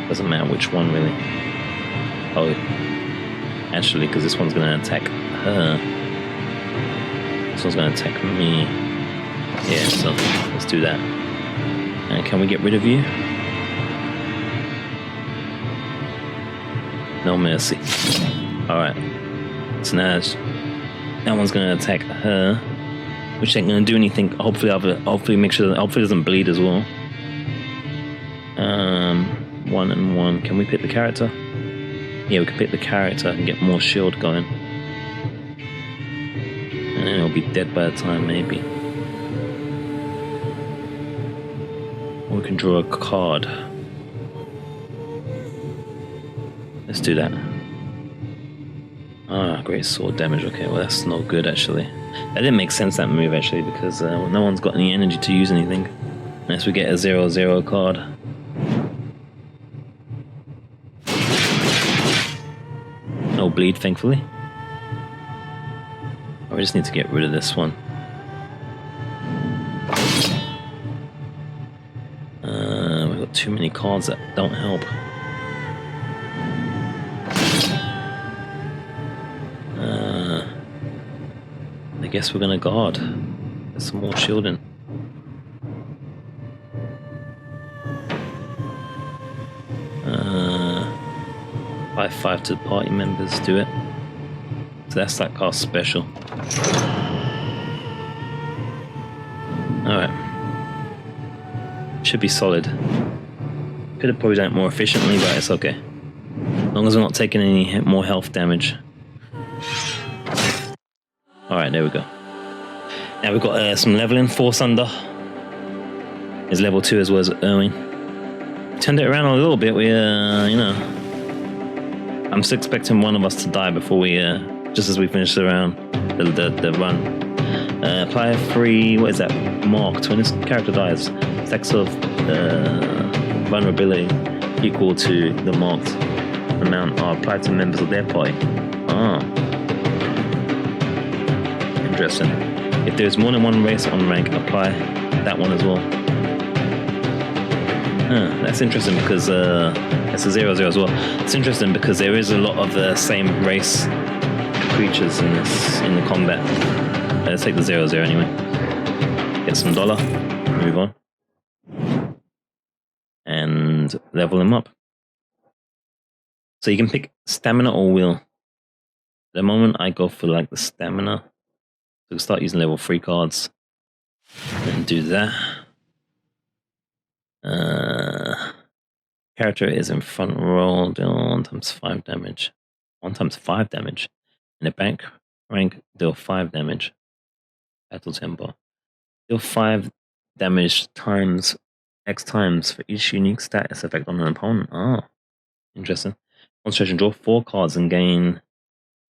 Doesn't matter which one really. Oh, actually, because this one's going to attack her. This one's going to attack me. Yeah, so let's do that. And can we get rid of you? No mercy. Alright. So now that one's going to attack her, which ain't going to do anything. Hopefully make sure that hopefully it doesn't bleed as well. 1 and 1. Can we pick the character? Yeah, we can pick the character and get more shield going. And then it'll be dead by the time, maybe. Or we can draw a card. Let's do that. Ah, great sword damage. Okay, well that's no good actually. That didn't make sense, that move actually, because no one's got any energy to use anything. Unless we get a 0/0 card. No bleed, thankfully. Oh, we just need to get rid of this one. We've got too many cards that don't help. I guess we're gonna guard. Get some more shielding. Buy 5 to the party members, do it. So that's like our special. Alright. Should be solid. Could have probably done it more efficiently, but it's okay. As long as we're not taking any more health damage. Alright, there we go. Now we've got some leveling. Force Under is level 2 as well as Erwin. Turned it around a little bit. We, you know, I'm still expecting one of us to die before we, just as we finish the round, the run. Apply 3, what is that, marked. When this character dies, stacks of vulnerability equal to the marked amount are applied to members of their party. Ah. Interesting. If there's more than one race on rank, apply that one as well. That's interesting because it's a 0/0 as well. It's interesting because there is a lot of the same race creatures in the combat. Let's take the 0/0 anyway. Get some dollar. Move on. And level them up. So you can pick stamina or will. At the moment I go for like the stamina. So we'll start using level 3 cards. And do that. Character is in front row, deal 1 times 5 damage. 1 times 5 damage. In the bank rank, deal 5 damage. Battle tempo. Deal 5 damage times X times for each unique status effect on an opponent. Ah, interesting. Concentration, draw 4 cards and gain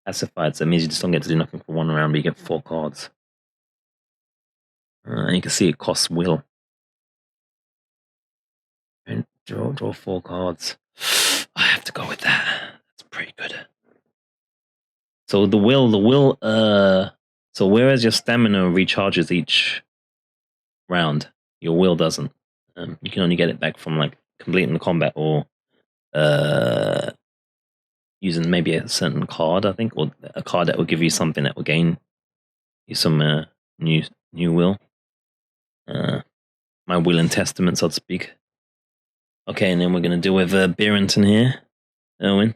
pacified. So that means you just don't get to do nothing for 1 round, but you get 4 cards. And you can see it costs will. And draw 4 cards. I have to go with that. That's pretty good. So the will, so whereas your stamina recharges each round, your will doesn't. You can only get it back from like completing the combat or using maybe a certain card, I think, or a card that will give you something that will gain you some new will. My will and testament, so to speak. Okay, and then we're going to deal with Berenton here. Erwin.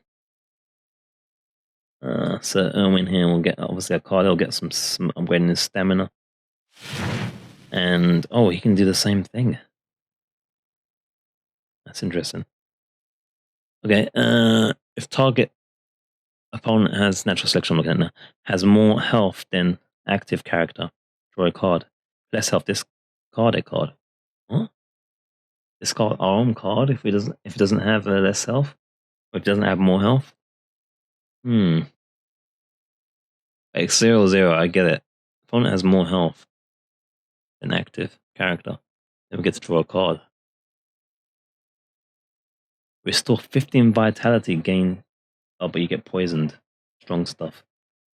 So Erwin here will get obviously a card. He'll get some upgrading his stamina, and oh, he can do the same thing. That's interesting. Okay, if target opponent has natural selection, I'm looking at now, has more health than active character, draw a card. Less health, discard a card. What? Discard our own card if it doesn't have less health, or if it doesn't have more health. Like 0/0, I get it. Opponent has more health than active character. Then we get to draw a card. Restore 15 vitality gain. Oh, but you get poisoned. Strong stuff.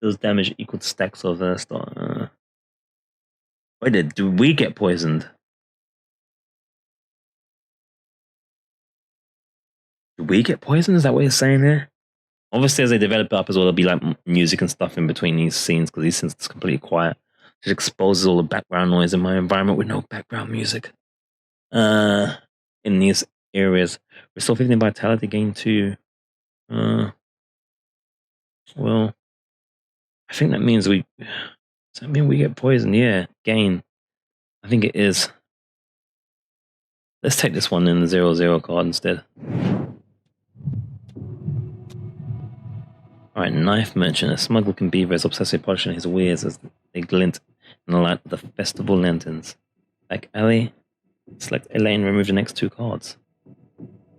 Deals damage equal to stacks of star. Wait, do we get poisoned? Do we get poisoned? Is that what you're saying here? Obviously, as they develop it up as well, there'll be like music and stuff in between these scenes because these scenes are completely quiet. It exposes all the background noise in my environment with no background music. In these areas, restore 15 vitality gain to. Well, I think that means we. Does that mean we get poisoned? Yeah, gain. I think it is. Let's take this one in the 0/0 card instead. Alright, Knife Merchant. A smuggler can be as obsessively polishing his wares as they glint in the light of the festival lanterns. Like Ali, select a lane, remove the next 2 cards.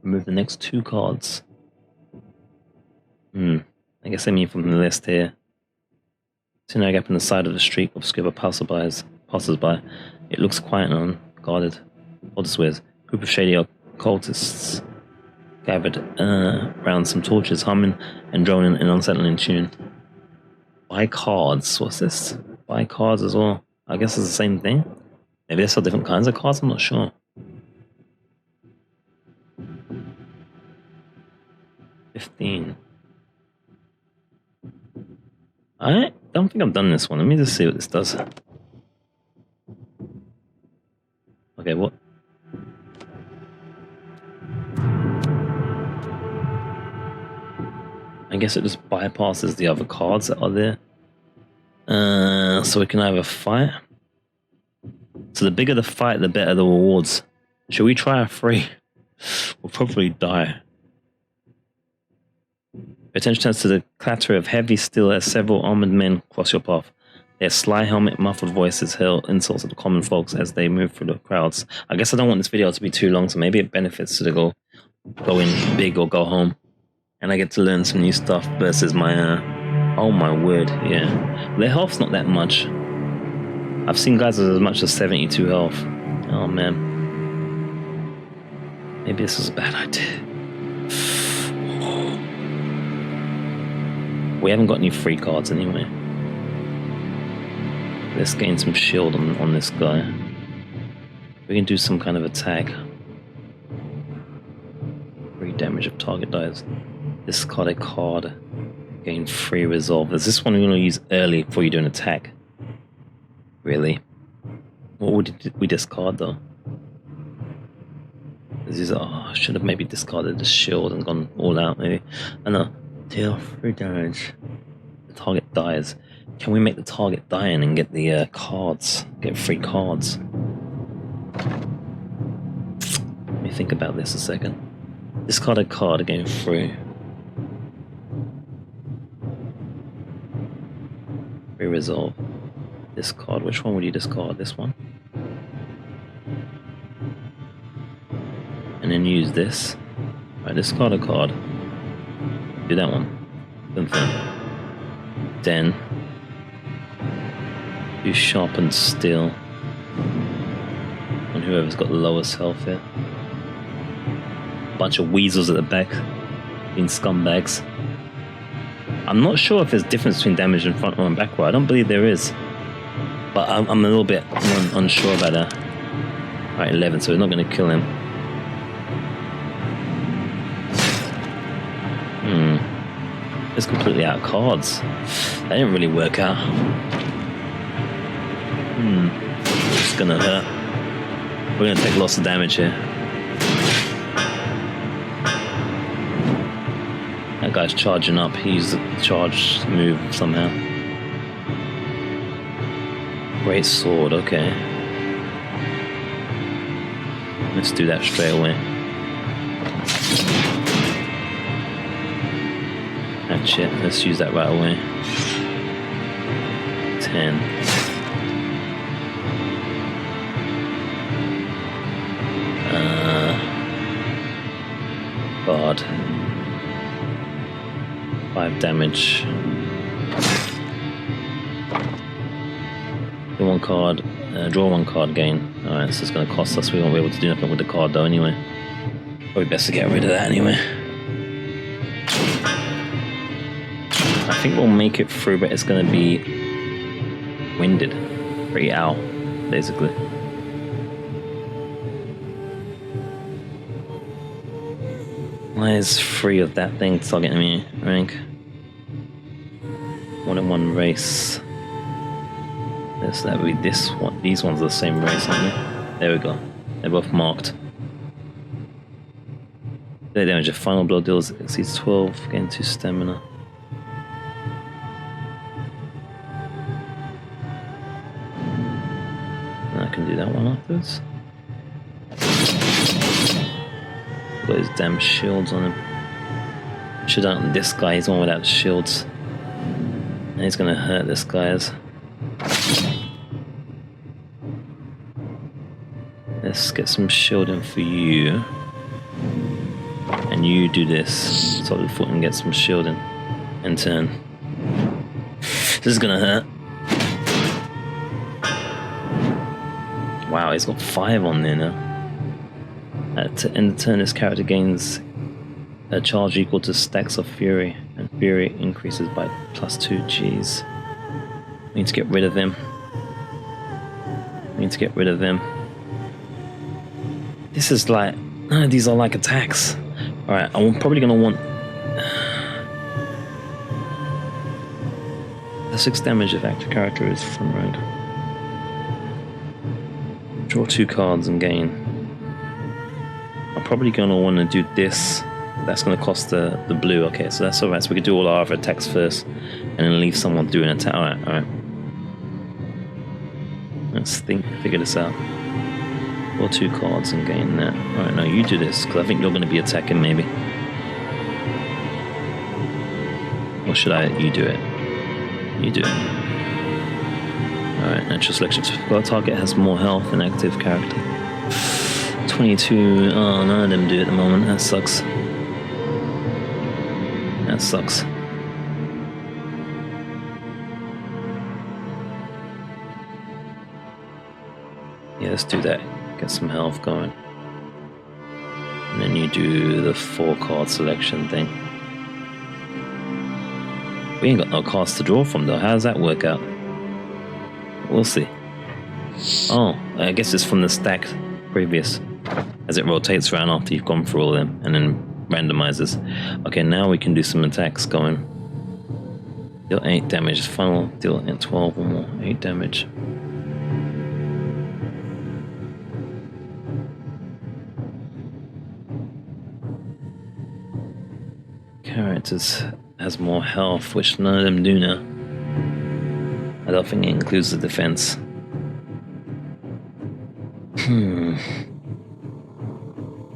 Remove the next 2 cards. I guess I mean from the list here. See a gap in the side of the street, obscure by passers-by. It looks quiet and unguarded. All this wares. Group of shady occultists gathered around some torches, humming and droning an unsettling tune. Buy cards. What's this? Buy cards as well. I guess it's the same thing. Maybe they sell different kinds of cards. I'm not sure. 15. I don't think I've done this one. Let me just see what this does. Okay, what? I guess it just bypasses the other cards that are there. So we can either fight. So the bigger the fight, the better the rewards. Should we try a free? We'll probably die. Attention turns to the clatter of heavy steel as several armored men cross your path. Their sly helmet, muffled voices hurl insults at the common folks as they move through the crowds. I guess I don't want this video to be too long, so maybe it benefits to go in big or go home. And I get to learn some new stuff versus my, oh my word, yeah. Their health's not that much. I've seen guys with as much as 72 health. Oh man. Maybe this is a bad idea. We haven't got any free cards anyway. Let's gain some shield on this guy. We can do some kind of attack. 3 damage if target dies. Discard a card. Gain 3 resolve. Is this one we're going to use early before you do an attack? Really? What would we discard though? This is, I should have maybe discarded the shield and gone all out maybe. I know. Deal 3 damage. The target dies. Can we make the target die and get the cards? Get free cards? Let me think about this a second. Discard a card, gain 3. 3 resolve. Discard. Which one would you discard? This one? And then use this. Right, discard a card. Do that one. Confirm. Then do sharpened steel on whoever's got the lowest health here. Bunch of weasels at the back, being scumbags. I'm not sure if there's a difference between damage in front row and back row. I don't believe there is, but I'm a little bit unsure about that. Right, 11, so we're not going to kill him. It's completely out of cards. That didn't really work out. It's gonna hurt. We're gonna take lots of damage here. That guy's charging up. He used the charge move somehow. Great sword, okay. Let's do that straight away. That's it. Let's use that right away. 10. God. 5 damage. Draw one card, gain. Alright, this is going to cost us. We won't be able to do nothing with the card though anyway. Probably best to get rid of that anyway. I think we'll make it through, but it's going to be winded. Pretty out, basically. Why is 3 of that thing targeting me, rank? 1 in 1 race. Yes, that would be this one. These ones are the same race, aren't they? There we go. They're both marked. Their damage. A final blow deals exceeds 12. Gain 2 stamina. And I can do that one afterwards. Got his damn shields on him. Should have done this guy. He's the one without shields. And he's gonna hurt this guys. Let's get some shielding for you. And you do this. Solid foot and get some shielding. In turn. This is gonna hurt. Wow, he's got 5 on there now. At the end of the turn, this character gains a charge equal to stacks of fury. And fury increases by +2. Jeez. We need to get rid of him. We need to get rid of him. This is like... None of these are like attacks. Alright, I'm probably going to want... the 6 damage if active character is front rank. Draw 2 cards and gain. I'm probably going to want to do this. That's going to cost the blue. Okay, so that's alright. So we can do all our other attacks first. And then leave someone doing an attack. Alright, alright. Let's figure this out. Or 2 cards and gain that. Alright, no, you do this, because I think you're going to be attacking, maybe. Or should you do it? You do it. Alright, natural selection. Our target has more health than active character. 22. Oh, none of them do it at the moment. That sucks. That sucks. Yeah, let's do that. Get some health going. And then you do the 4 card selection thing. We ain't got no cards to draw from though. How does that work out? We'll see. Oh, I guess it's from the stack previous. As it rotates around after you've gone through all of them and then randomizes. Okay, now we can do some attacks going. Deal 8 damage. Final deal 12 or more. 8 damage. Characters has more health, which none of them do now. I don't think it includes the defense.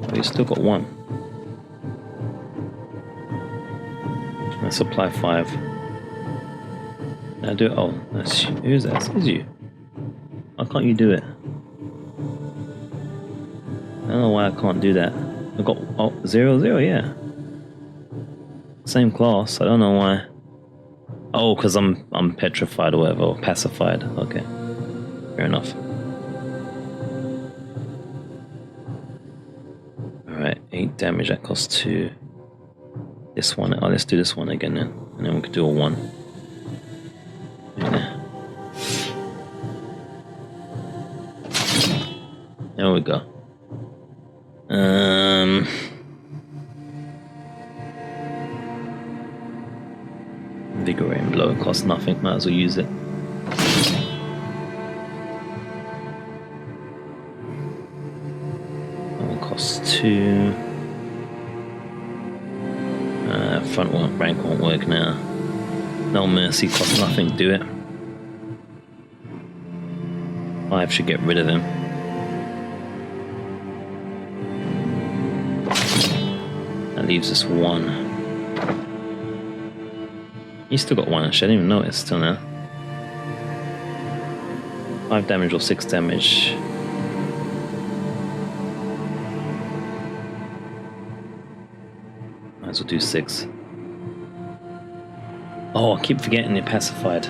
Oh, you still got 1. Let's apply 5. Now do it. Oh, that's who's that? It's you. Why can't you do it? I don't know why I can't do that. I got 0, yeah. Same class. I don't know why. Oh, because I'm petrified or whatever, or pacified. Okay, fair enough. All right, 8 damage. That costs 2. This one. Oh, let's do this one again then, and then we could do a 1. Yeah. There we go. Invigorating blow, it costs nothing, might as well use it. That one costs 2. front rank won't work now. No mercy, cost nothing to do it. 5 should get rid of him. That leaves us 1. He's still got 1 actually, I didn't even notice till now. 5 damage or 6 damage. Might as well do 6. Oh, I keep forgetting it pacified.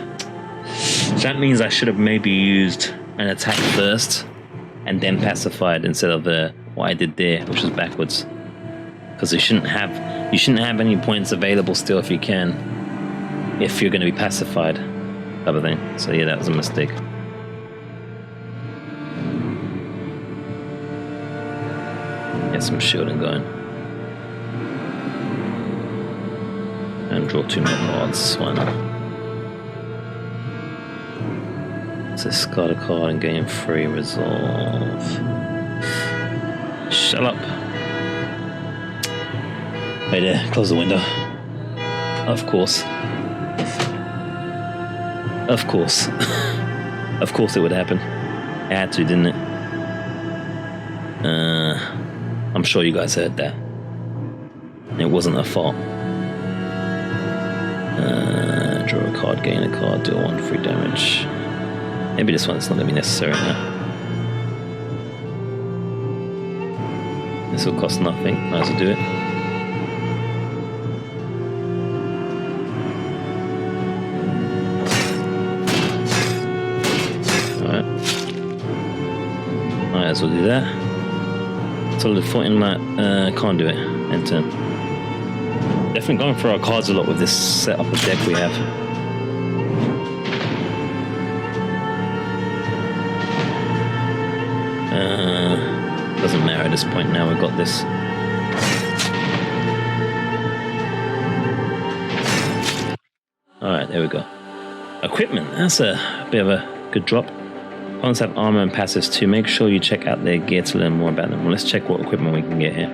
That means I should have maybe used an attack first and then pacified instead of what I did there, which was backwards. Because you shouldn't have any points available still if you can, if you're going to be pacified, type of thing. So yeah, that was a mistake. Get some shielding going. And draw 2 more cards, why not? So discard a card and gain 3 resolve. Shut up. Right there, close the window. Of course. Of course. Of course it would happen. It had to, didn't it? I'm sure you guys heard that. It wasn't a fault. Draw a card, gain a card, deal 1 free damage. Maybe this one's not going to be necessary now. This will cost nothing, might as well do it. Alright. Might as well do that. Solid foot in that, can't do it. End turn. Definitely going for our cards a lot with this setup of deck we have. Doesn't matter at this point now, we've got this. Alright, there we go. Equipment, that's a bit of a good drop. Opponents have armor and passives too. Make sure you check out their gear to learn more about them. Well, let's check what equipment we can get here.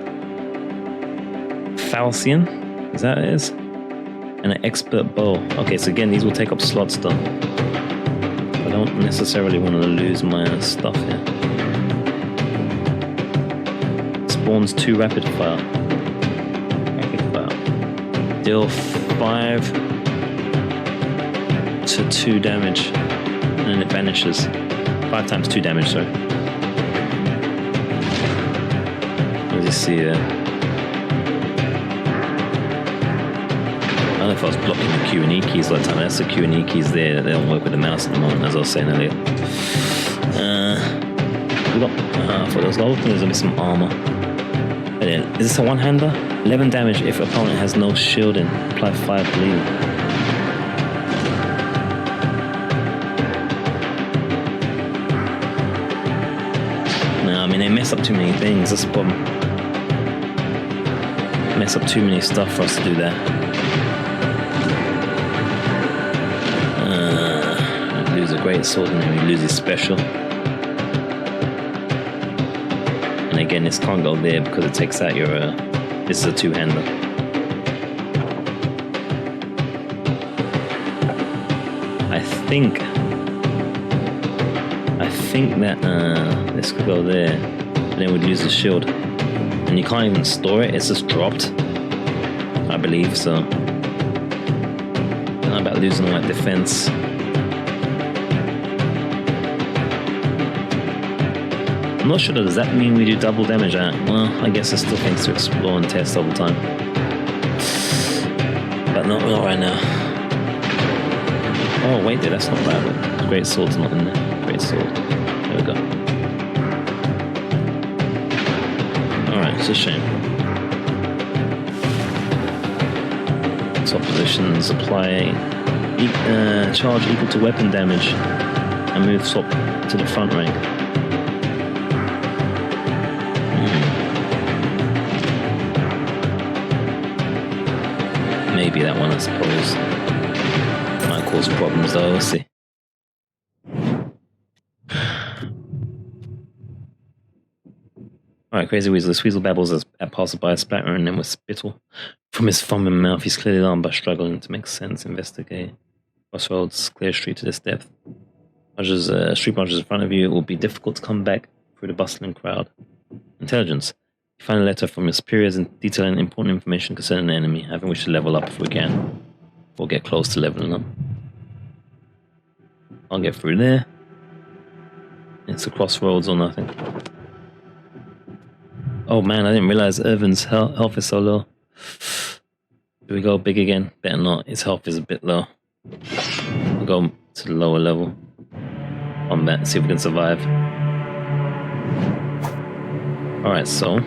Falcion, is that what it is? And an expert bow. Okay, so again, these will take up slots though. I don't necessarily want to lose my stuff here. Spawns 2 rapid fire. Deal 5 to 2 damage. And then it vanishes. 5 times 2 damage, sorry. As you see there. I don't know if I was blocking the Q and E keys all the time. That's the Q and E keys there. They don't work with the mouse at the moment, as I was saying earlier. We got, I thought there was gold. There's gonna be some armor. But yeah, is this a one-hander? 11 damage if opponent has no shielding. Apply 5 bleeding. No, I mean they mess up too many things. That's the problem. Mess up too many stuff for us to do that. Lose a great sword and then we lose his special. And again, this can't go there because it takes out your. This is a 2-hander. I think that this could go there, and then we'd lose the shield. And you can't even store it; it's just dropped. I believe so. I don't know about losing all that defense. I'm not sure, does that mean we do double damage at? Well, I guess there's still things to explore and test all the time. But not right now. Oh wait, that's not bad. Great sword's not in there. Great sword. There we go. Alright, it's a shame. Swap positions, apply charge equal to weapon damage, and move swap to the front rank. Maybe that one, I suppose. Might cause problems though, we'll see. Alright, Crazy Weasel. This Weasel babbles at passerby, splatter, and then with spittle. From his foaming mouth, he's clearly alarmed but struggling to make sense. Investigate. Crossroads, clear street to this depth. Street marches in front of you. It will be difficult to come back through the bustling crowd. Intelligence. You find a letter from your superiors detailing important information concerning the enemy, having wished to level up if we can. Or get close to leveling up. I'll get through there. It's a crossroads or nothing. Oh man, I didn't realize Irvin's health is so low. Do we go big again? Better not. His health is a bit low. We'll go to the lower level. Combat, see if we can survive. Alright, so.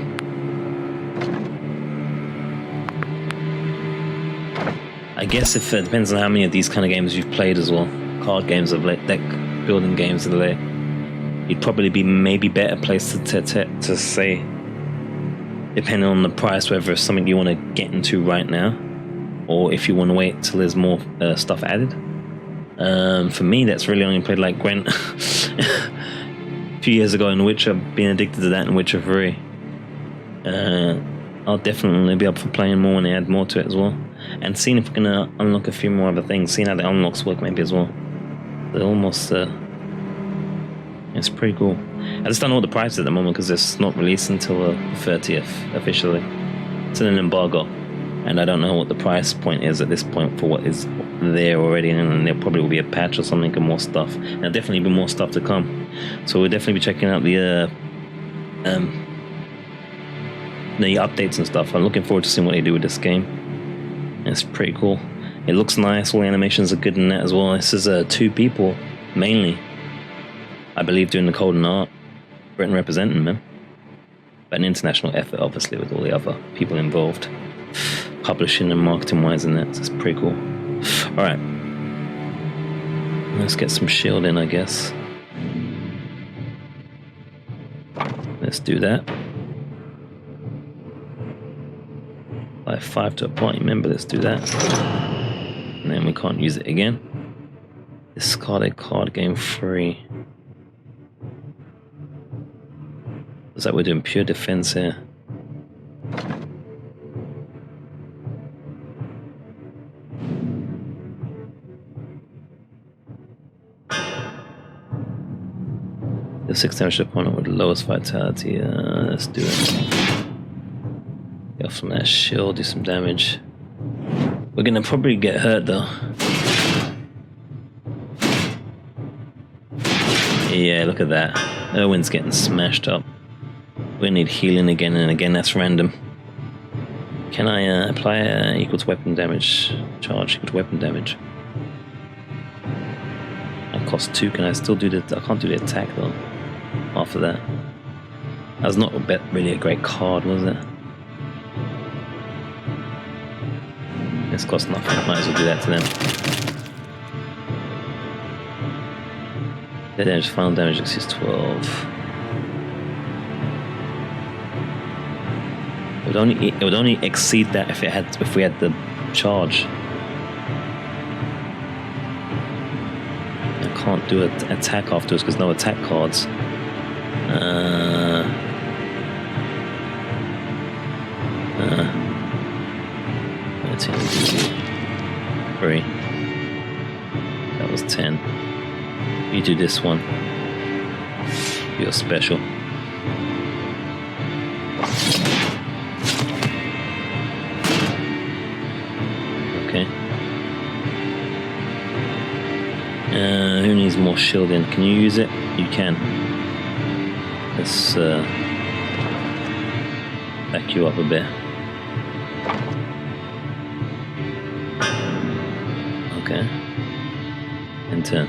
I guess if it depends on how many of these kind of games you've played as well. Card games of late, deck building games of late. You'd probably be maybe better placed to say, depending on the price, whether it's something you want to get into right now, or if you want to wait till there's more stuff added. For me, that's really only played like Gwent a few years ago in Witcher, being addicted to that in Witcher 3. I'll definitely be up for playing more when they add more to it as well. And seeing if we can unlock a few more other things, seeing how the unlocks work maybe as well. They're almost... it's pretty cool. I just don't know what the price is at the moment because it's not released until the 30th officially. It's in an embargo. And I don't know what the price point is at this point for what is there already, and there probably will be a patch or something and more stuff. There'll definitely be more stuff to come. So we'll definitely be checking out the updates and stuff. I'm looking forward to seeing what they do with this game. It's pretty cool. It looks nice. All the animations are good in that as well. This is 2 people mainly, I believe, doing the code and art. Britain representing them. But an international effort, obviously, with all the other people involved. Publishing and marketing wise in that. So it's pretty cool. Alright. Let's get some shield in, I guess. Let's do that. Buy 5 to a party member, let's do that. And then we can't use it again. Discard a card, game free. Looks like we're doing pure defense here. The 6 damage opponent with the lowest vitality. Let's do it. Get off from that shield, do some damage. We're gonna probably get hurt though. Yeah, look at that. Erwin's getting smashed up. We need healing again and again, that's random. Can I apply equal to weapon damage? Charge equal to weapon damage. That costs 2, can I still do the... I can't do the attack though. After that. That was not really a great card, was it? This costs nothing, might as well do that to them. Their damage, final damage is 12. It would only exceed that if we had the charge. I can't do an attack afterwards because no attack cards. 3. That was 10. You do this one. You're special. Okay. Who needs more shielding? Can you use it? You can. Let's back you up a bit. Okay. And turn.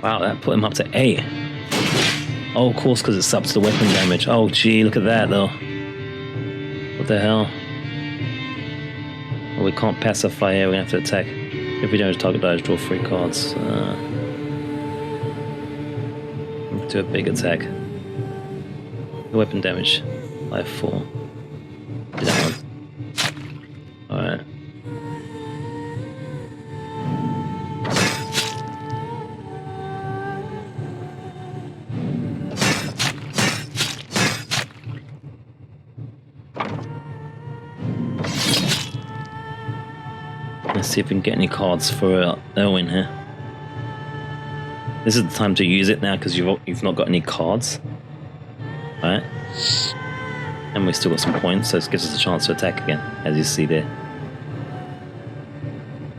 Wow, that put him up to 8. Oh, of course, because it's up to the weapon damage. Oh, gee, look at that, though. What the hell? Well, we can't pacify here, we're going to have to attack. If we don't target dice, draw 3 cards. Do a big attack. The weapon damage. 5-4. Do that one. Alright. see if we can get any cards for Erwin here. This is the time to use it now because you've not got any cards. Alright. And we still got some points, so it gives us a chance to attack again, as you see there.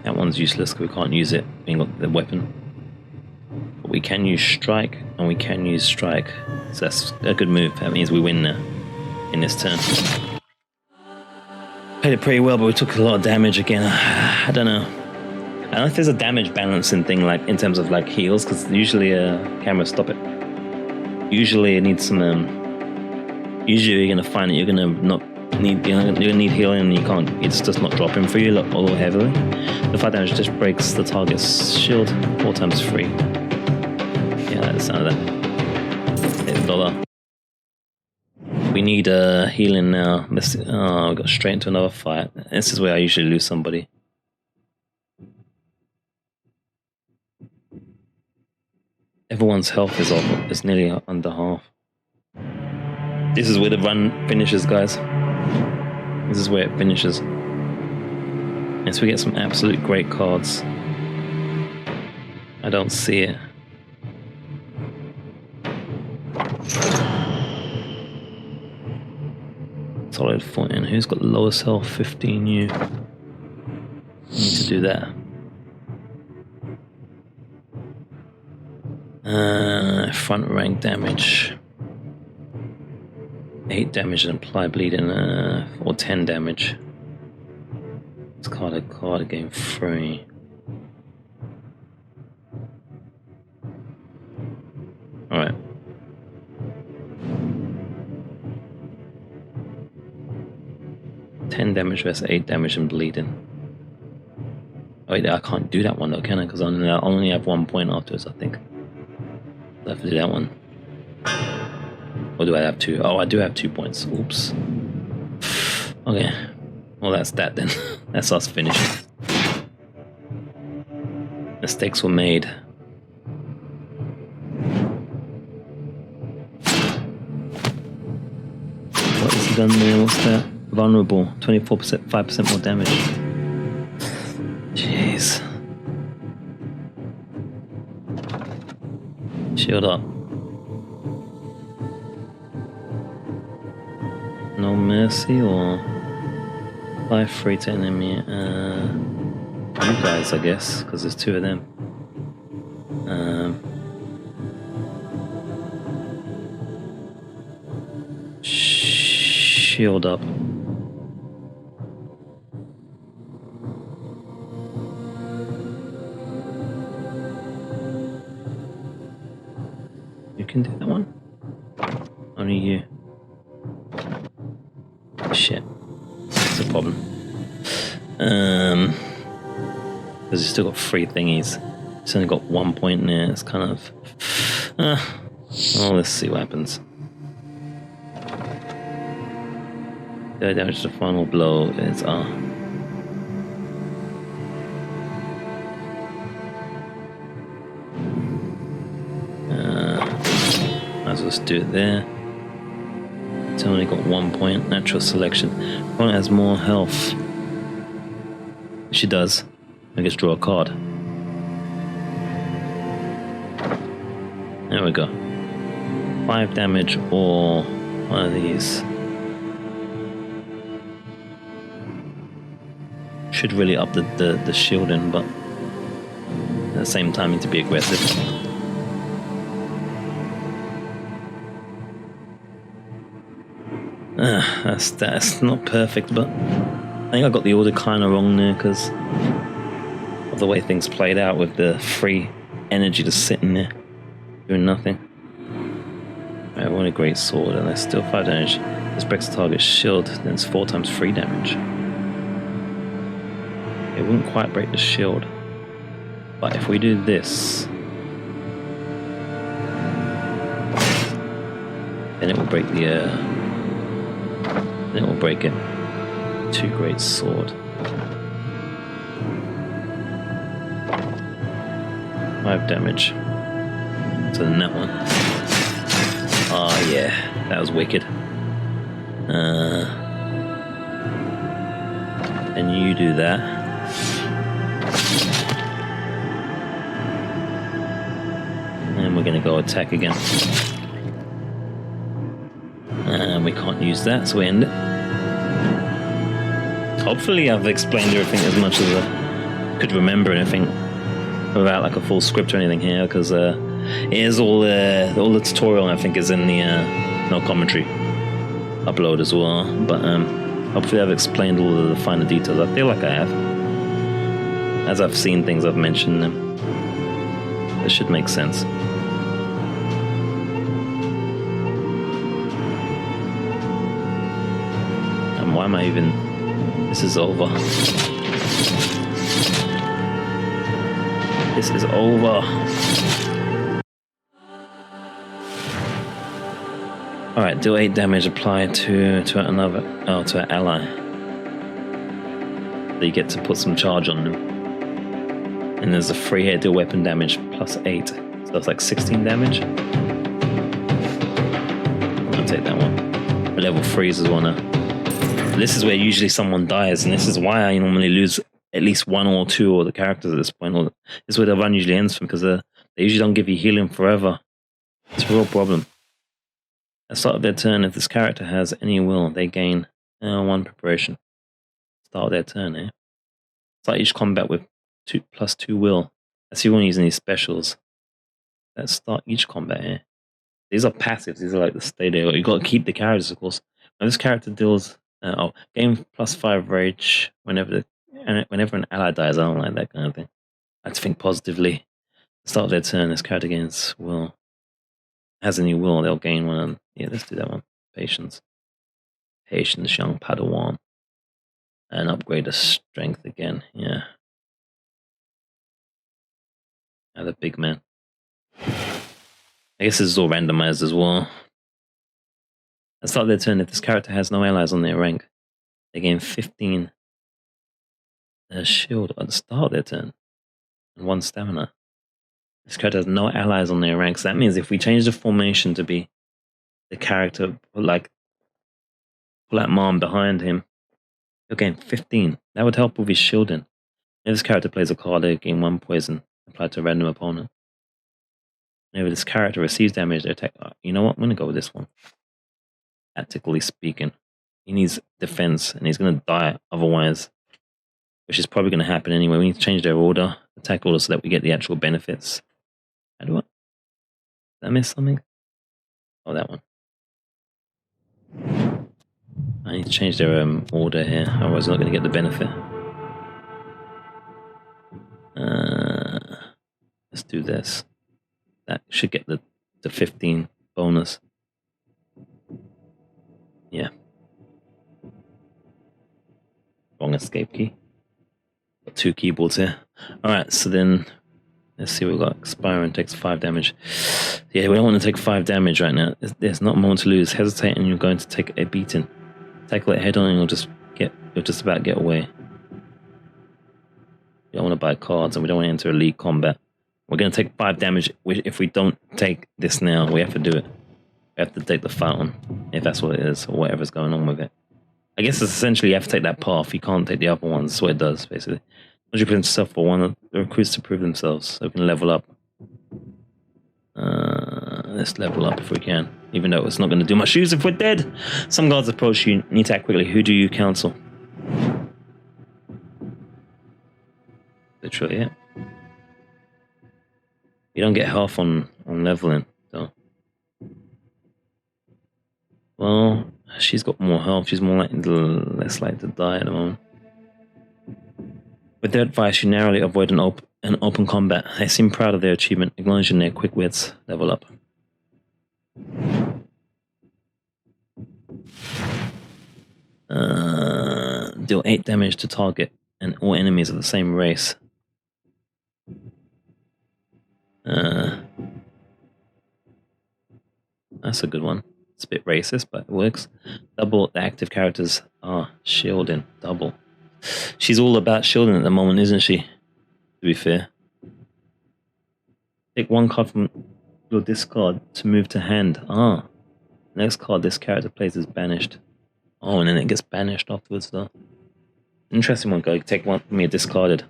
That one's useless because we can't use it. We ain't got the weapon. But we can use strike, and we can use strike. So that's a good move. That means we win now in this turn. Played it pretty well, but we took a lot of damage again. I don't know. I don't know if there's a damage balancing thing, like in terms of like heals, because usually cameras stop it. Usually it needs some. Usually you're gonna find that you're gonna not need. You're gonna need healing, and you can't. It's just not dropping for you all heavily. The 5 damage just breaks the target's shield 4 times free. Yeah, that's the sound of that. Hit $1. We need healing now. Let's. Oh, we got straight into another fight. This is where I usually lose somebody. Everyone's health is off. It's nearly under half. This is where the run finishes, guys. This is where it finishes. Yes, we get some absolute great cards. I don't see it. Solid footing. Who's got the lowest health? 15U. Need to do that. Front rank damage. 8 damage and apply bleeding, or 10 damage. Let's card a card game free. Alright. Damage versus 8 damage and bleeding. Oh wait, I can't do that one though, can I? Because I only have 1 point afterwards, I think. I have to do that one. Or do I have 2? Oh, I do have 2 points. Oops. Okay. Well, that's that then. That's us finished. Mistakes were made. What has he done there? What's that? Vulnerable. 24%, 5% more damage. Jeez. Shield up. No mercy or life free to enemy. You guys, I guess, because there's 2 of them. Shield up. You can do that one. Only you. Shit. That's a problem. Because he's still got 3 thingies. He's only got 1 point in there. It's kind of. Well, let's see what happens. The damage to the final blow is might as well just do it there. It's only got 1 point. Natural selection. Opponent has more health. She does. I guess draw a card. There we go. 5 damage or one of these. Should really up the shielding, but at the same time need to be aggressive. That's not perfect, but I think I got the order kind of wrong there because of the way things played out with the free energy just sitting there doing nothing. Alright, what a great sword, and that's still 5 damage. This breaks the target's shield, then it's 4 times 3 damage. It wouldn't quite break the shield, but if we do this, then it will break the then it will break it. 2 great sword. 5 damage. So then that one. Oh yeah, that was wicked. And you do that. then we're going to go attack again. And we can't use that, so we end it. Hopefully I've explained everything as much as I could remember anything without like a full script or anything here, because it is all the tutorial I think is in the no commentary upload as well, but hopefully I've explained all of the finer details. I feel like I have. As I've seen things, I've mentioned them. It should make sense. And why am I even... This is over. This is over. Alright, deal 8 damage applied to another... Oh, to an ally. So you get to put some charge on them. And there's a free hit, deal weapon damage plus 8. So that's like 16 damage. I'll take that one. Level 3s as well now. This is where usually someone dies, and this is why I normally lose at least 1 or 2 of the characters at this point. This is where the run usually ends from, because they usually don't give you healing forever. It's a real problem. At the start of their turn, if this character has any will, they gain 1 preparation. Start of their turn, eh? Start each combat with +2 will. That's you want using these specials. Let's start each combat here. These are passives. These are like the stay there. You got to keep the characters, of course. Now this character deals gain +5 rage whenever an ally dies. I don't like that kind of thing. I have to think positively. Start their turn. This character gains will. Has any will, they'll gain 1. Yeah, let's do that one. Patience, young Padawan, and upgrade the strength again. Yeah. Another big man. I guess this is all randomized as well. At the start of their turn, if this character has no allies on their rank, they gain 15 shield at the start of their turn and 1 stamina. This character has no allies on their ranks. That means if we change the formation to be the character, like pull that mom behind him, he'll gain 15. That would help with his shielding. If this character plays a card, they gain 1 poison applied to a random opponent. Whenever this character receives damage, they attack. You know what? I'm going to go with this one. Tactically speaking, he needs defense, and he's going to die otherwise, which is probably going to happen anyway. We need to change their order, attack order, so that we get the actual benefits. How do I? Did I miss something? Oh, that one. I need to change their order here, otherwise I'm not going to get the benefit. Let's do this. That should get the 15 bonus. Yeah. Wrong escape key. Got 2 keyboards here. Alright, so then let's see, we've got Expiring takes 5 damage. Yeah, we don't want to take 5 damage right now. There's not more to lose. Hesitate and you're going to take a beating. Tackle it head on and you'll just about get away. We don't want to buy cards, and we don't want to enter elite combat. We're going to take 5 damage. If we don't take this now, we have to do it. We have to take the fight on, if that's what it is, or whatever's going on with it. I guess it's essentially you have to take that path. You can't take the other ones. That's what it does, basically. 100% stuff for one of the recruits to prove themselves, so we can level up. Let's level up if we can, even though it's not going to do much use if we're dead. Some guards approach you. Need to act quickly. Who do you counsel? Literally, yeah. You don't get health on leveling, though. Well, she's got more health. She's less likely to die at the moment. With their advice, you narrowly avoid an open combat. They seem proud of their achievement, acknowledging their quick wits. Level up. Deal 8 damage to target and all enemies of the same race. That's a good one. It's a bit racist, but it works. Double the active characters are shielding. Double. She's all about shielding at the moment, isn't she? To be fair. Take 1 card from your discard to move to hand. Next card this character plays is banished. Oh, and then it gets banished afterwards, though. Interesting one, guy. Take 1 from your discarded.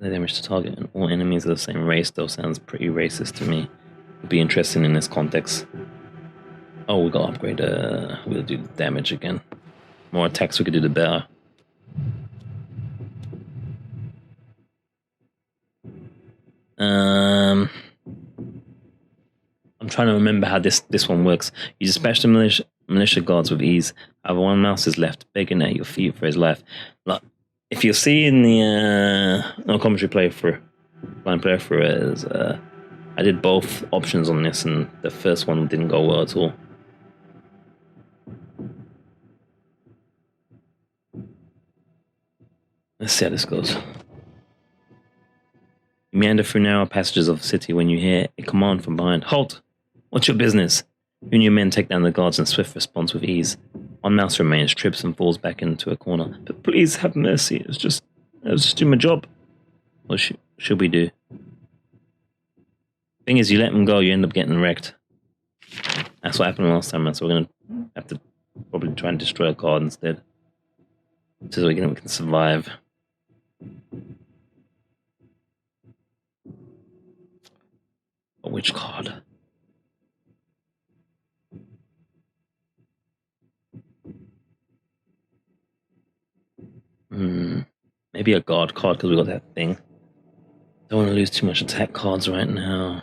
The damage to target and all enemies of the same race though sounds pretty racist to me. Would be interesting in this context. Oh, we got to upgrade. We'll do damage again. More attacks we could do, the better. I'm trying to remember how this one works. You dispatch the militia guards with ease. However, one mouse is left begging at your feet for his life. Like, if you see in the commentary playthrough, blind playthrough, is I did both options on this, and the first one didn't go well at all. Let's see how this goes. You meander through narrow passages of the city when you hear a command from behind. Halt! What's your business? You and your men take down the guards in swift response with ease. One mouse remains, trips and falls back into a corner. But please have mercy. I was just doing my job. What should we do? Thing is, you let them go, you end up getting wrecked. That's what happened last time, so we're gonna have to probably try and destroy a guard instead, so we can survive. But which card? Maybe a guard card because we got that thing. Don't want to lose too much attack cards right now.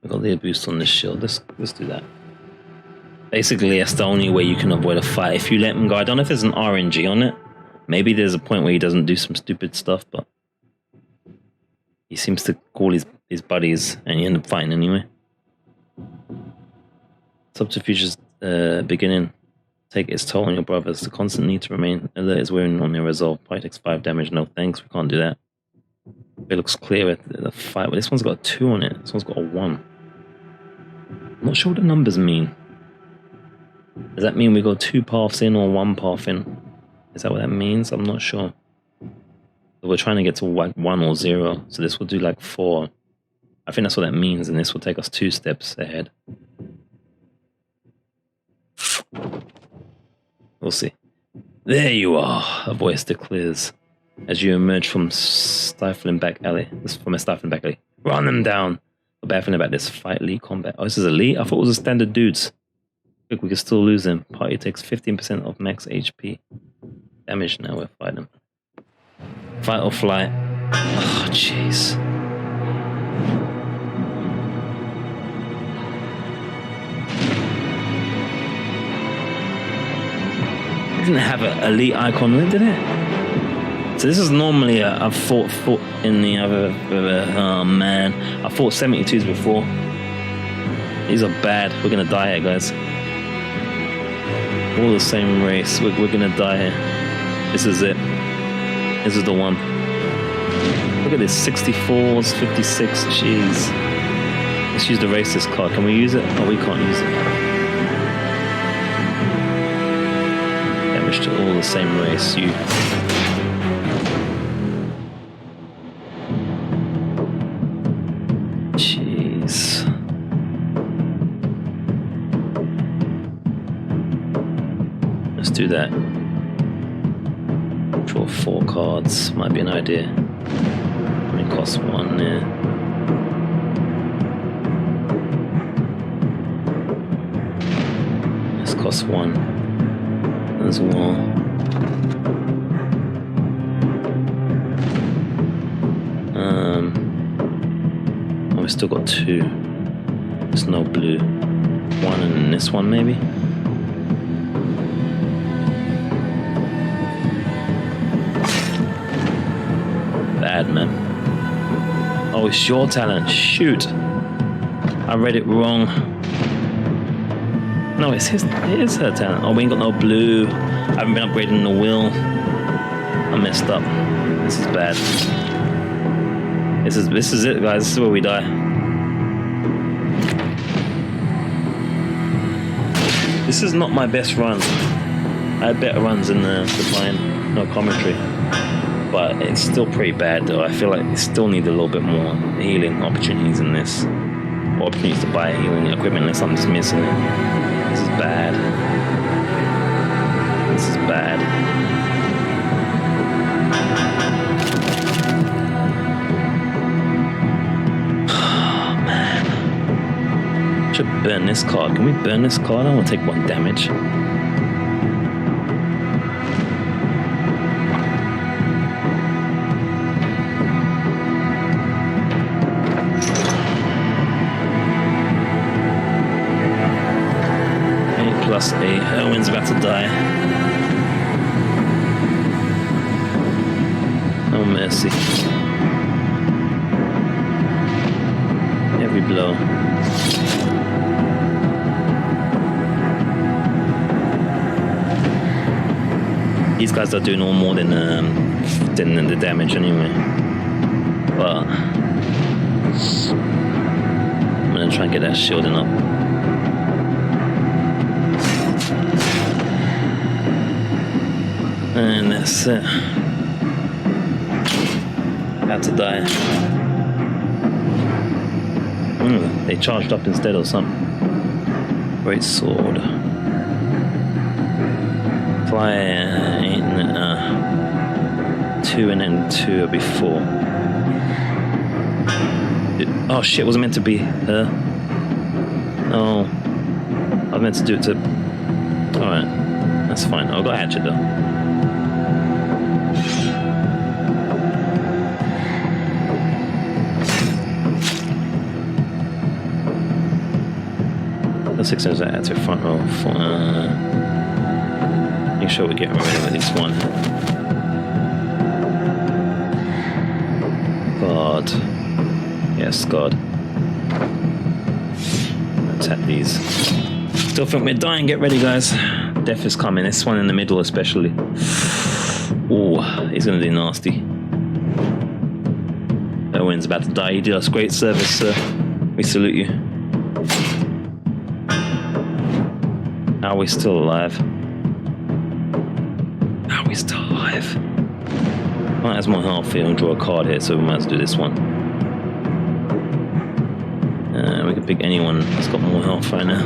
We got the boost on this shield. Let's do that. Basically, that's the only way you can avoid a fight. If you let him go, I don't know if there's an RNG on it. Maybe there's a point where he doesn't do some stupid stuff, but he seems to call his buddies and you end up fighting anyway. Subterfuge's beginning. Take its toll on your brothers. The constant need to remain alert is wearing on their resolve. Probably takes 5 damage. No thanks, we can't do that. It looks clear at the fight, but this one's got a 2 on it. This one's got a 1. I'm not sure what the numbers mean. Does that mean we go 2 paths in or 1 path in? Is that what that means? I'm not sure. So we're trying to get to like 1 or 0, so this will do like 4. I think that's what that means, and this will take us 2 steps ahead. We'll see. There you are, a voice declares as you emerge from stifling back alley. Run them down. We're baffling about this fight elite combat. Oh, this is elite? I thought it was a standard dudes. Look, we can still lose him. Party takes 15% of max HP. Damage now, we're fighting. Fight or flight. Oh, jeez. It didn't have an elite icon on it, did it? So this is normally I've fought in the other, oh man. I fought 72s before. These are bad. We're gonna die here, guys. All the same race. We're gonna die here. This is it. This is the one. Look at this, 64s, 56, jeez. Let's use the racist card. Can we use it? Oh, we can't use it. Damage to all the same race, you. Jeez. Let's do that. Draw 4 cards, might be an idea. It costs 1 there. This costs 1 as well. Oh, we still got 2. There's no blue. 1 and this one maybe. Bad, man. Oh, it's your talent. Shoot. I read it wrong. No, it is her talent. Oh, we ain't got no blue. I haven't been upgrading the wheel. I messed up. This is bad. This is it, guys. This is where we die. This is not my best run. I had better runs in the blind, no commentary. But it's still pretty bad though. I feel like it still needs a little bit more healing opportunities in this. opportunities to buy healing equipment unless I'm just missing it. This is bad. This is bad. Oh man. Should burn this card. Can we burn this card? I want to take 1 damage. +8. Erwin's about to die. No mercy. Every blow. These guys are doing all more than the damage anyway. But I'm gonna try and get that shielding up. And that's it. About to die. They charged up instead or something. Great sword. Fire in 2 and then 2 before. Oh shit, was it meant to be her? Oh. I was meant to do it to... Alright. That's fine. I got hatchet though. The 6 is at the front row. Make sure we get rid of at least 1. God. Yes, God. Attack these. Still think we're dying. Get ready, guys. Death is coming. This one in the middle, especially. Oh, he's gonna do nasty. Owen's about to die. You did us great service, sir. We salute you. Are we still alive? Are we still alive? Might have more health here and draw a card here, so we might as well do this one. We can pick anyone that's got more health right now.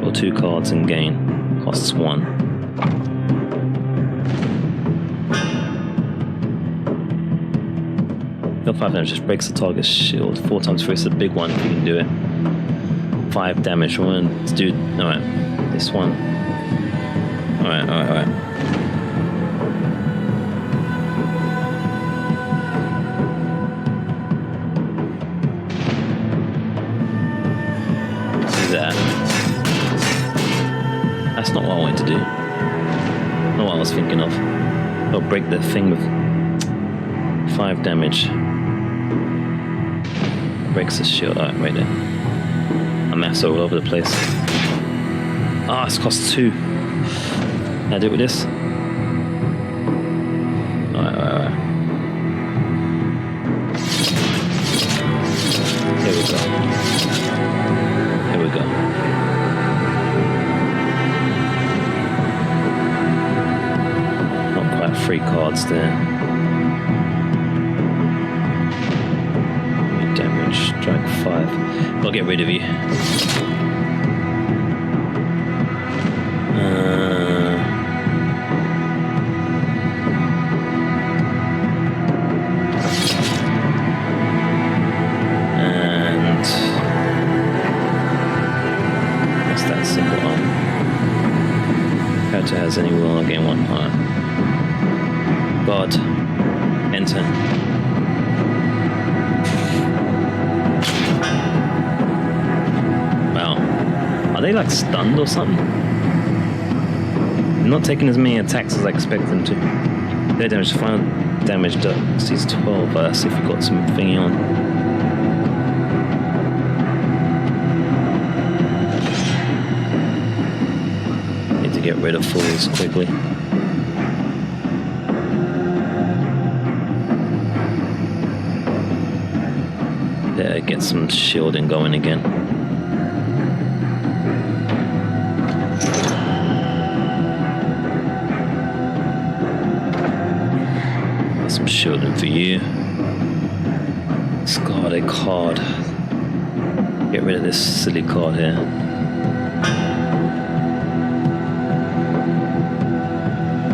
Or 2 cards and gain. Costs 1. Heal 5 damage just breaks the target's shield. 4 times 3 is a big one if you can do it. 5 damage. We're going to do... Alright. This one. Alright. That's not what I wanted to do. Not what I was thinking of. I'll break the thing with 5 damage. Breaks the shield. Alright, right there. I'm mass all over the place. Ah, it's cost 2. Can I do it with this? Alright. Here we go. Not quite 3 cards there. Damage, strike 5. I'll get rid of you. And what's that symbol on? Character has any will, I'll gain 1 part. God. Enter. Are they like stunned or something? They're not taking as many attacks as I expect them to. Their damage, final damage sees 12. Let's see if we've got some thingy on. Need to get rid of fools quickly. There, get some shielding going again. Some shielding for you. Discard a card. Get rid of this silly card here.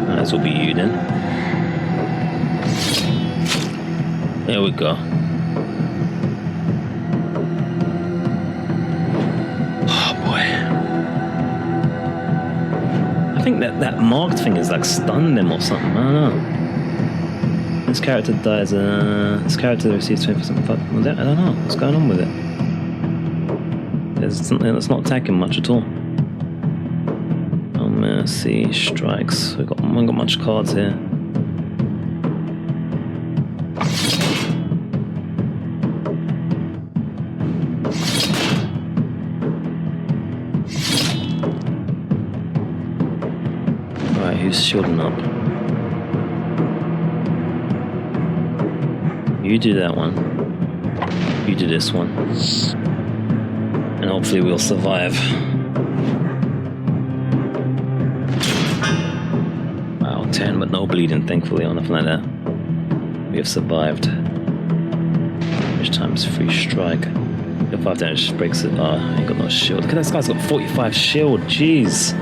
Might as well be you then. There we go. Oh boy. I think that marked thing is like stunned them or something. I don't know. This character dies. This character receives 20%. I don't know. What's going on with it? There's something that's not attacking much at all. Oh mercy, strikes. We haven't got much cards here. Alright, who's shielding up? You do that one. You do this one. And hopefully we'll survive. Wow, 10 but no bleeding thankfully or nothing like that. We have survived. Each time's free strike. The 5 damage breaks it. Oh, ain't got no shield. Look at this guy's got 45 shield, jeez.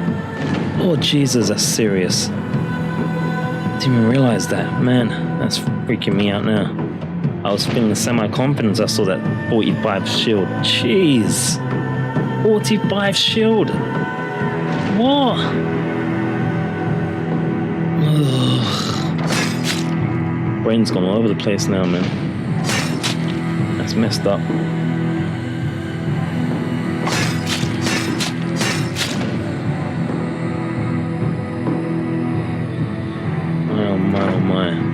Oh Jesus, that's serious. Didn't even realise that. Man, that's freaking me out now. I was feeling semi-confidence. I saw that 45 shield. Jeez. 45 shield. What? Ugh. Brain's gone all over the place now, man. That's messed up. Oh my, oh my.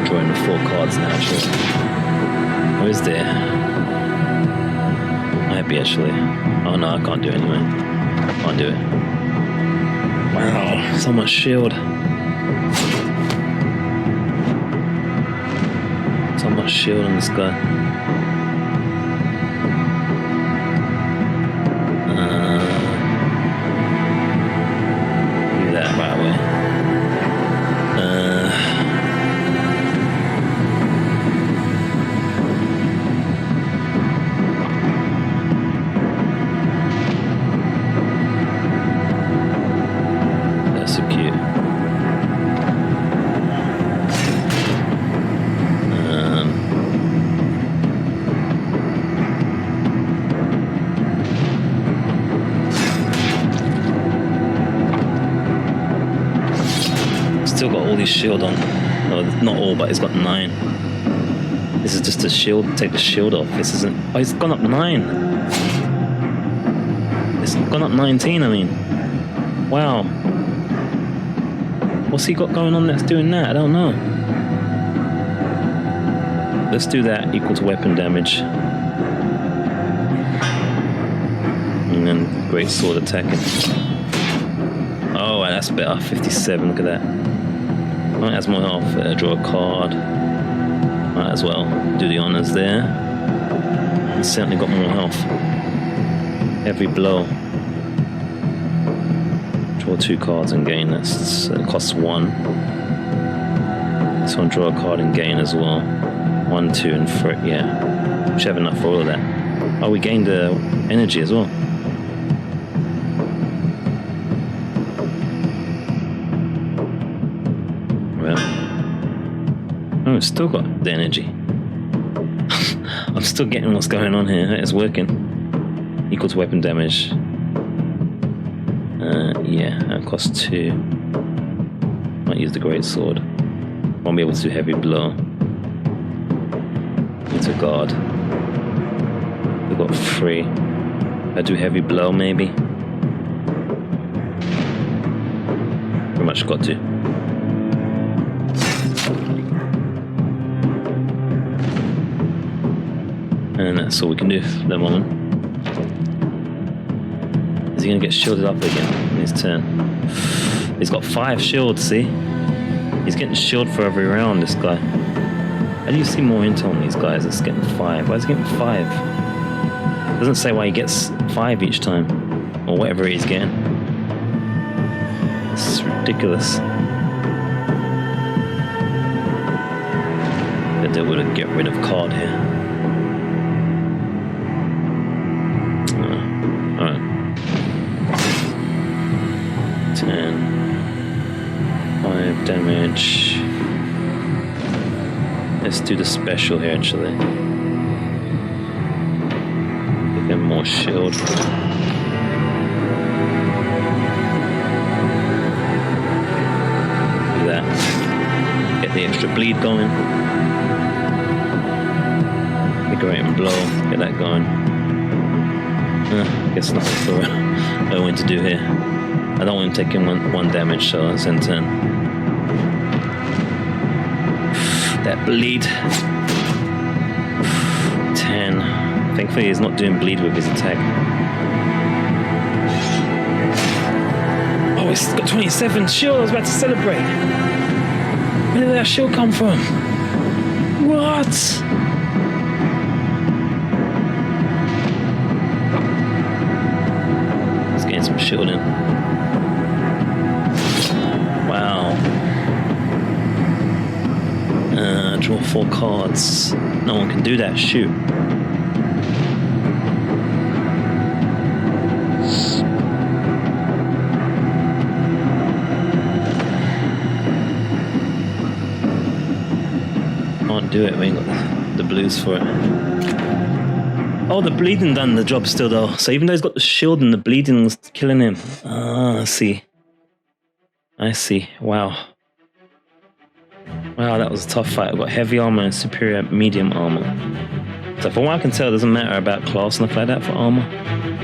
Drawing the 4 cards now, actually. Or is there? Might be, actually. Oh no, I can't do it anyway. Can't do it. Wow, so much shield. So much shield on this guy. Do that right away. Still got all these shield on. No, not all, but he's got 9. This is just a shield. Take the shield off. This isn't. Oh, he's gone up 9. It's gone up 19. I mean, wow. What's he got going on that's doing that? I don't know. Let's do that. Equal to weapon damage, and then great sword attacking. Oh, that's better. 57. Look at that. Might as more health. Draw a card. Might as well do the honors there. It's certainly got more health. Every blow. Draw 2 cards and gain. That's it costs 1. This one, draw a card and gain as well. 1, 2, and 3. Yeah, we should have enough for all of that. Oh, we gained energy as well. Oh, it's still got the energy. I'm still getting what's going on here. It's working. Equal to weapon damage. Yeah, that costs 2. Might use the great sword. Won't be able to do heavy blow. Need a guard. We've got 3. I do heavy blow maybe. Pretty much got to. And that's all we can do for the moment. Is he going to get shielded up again in his turn? He's got 5 shields, see? He's getting shielded for every round, this guy. How do you see more intel on these guys that's getting 5? Why is he getting 5? It doesn't say why he gets 5 each time. Or whatever he's getting. This is ridiculous. deal with a get rid of card here. Alright. 10. 5 damage. Let's do the special here actually. Give him more shield. Do that. Get the extra bleed going. Invigorating blow. Get that going. Guess nothing for Owen to do here. I don't want him taking one damage, so I'll send 10. That bleed. 10. Thankfully he's not doing bleed with his attack. Oh, he's got 27 shield. I was about to celebrate. Where did that shield come from? What? Let's gain some shield in. Wow. Draw 4 cards. No one can do that. Shoot. Can't do it. We ain't got the blues for it. Oh, the bleeding done the job still though. So even though he's got the shield and the bleeding was killing him. Ah, I see. I see. Wow. Wow, that was a tough fight. I've got heavy armor and superior medium armor. So from what I can tell, it doesn't matter about class and stuff like that for armor.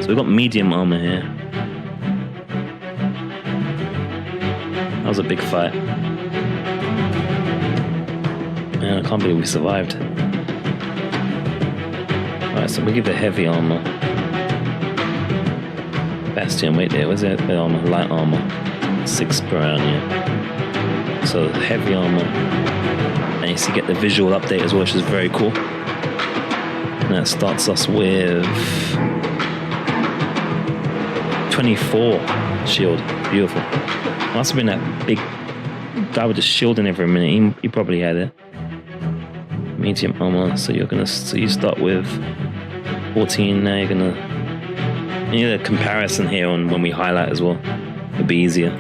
So we've got medium armor here. That was a big fight. Man, I can't believe we survived. Alright, so we give the heavy armor. Bastion, wait there, where's the armor? Light armor. 6 per round, yeah. So heavy armor. And you see get the visual update as well, which is very cool. And that starts us with 24 shield. Beautiful. Must have been that big guy with the shield in every minute. He probably had it. Medium armor. So you start with 14. Now you're gonna. You need a comparison here on when we highlight as well. It'll be easier.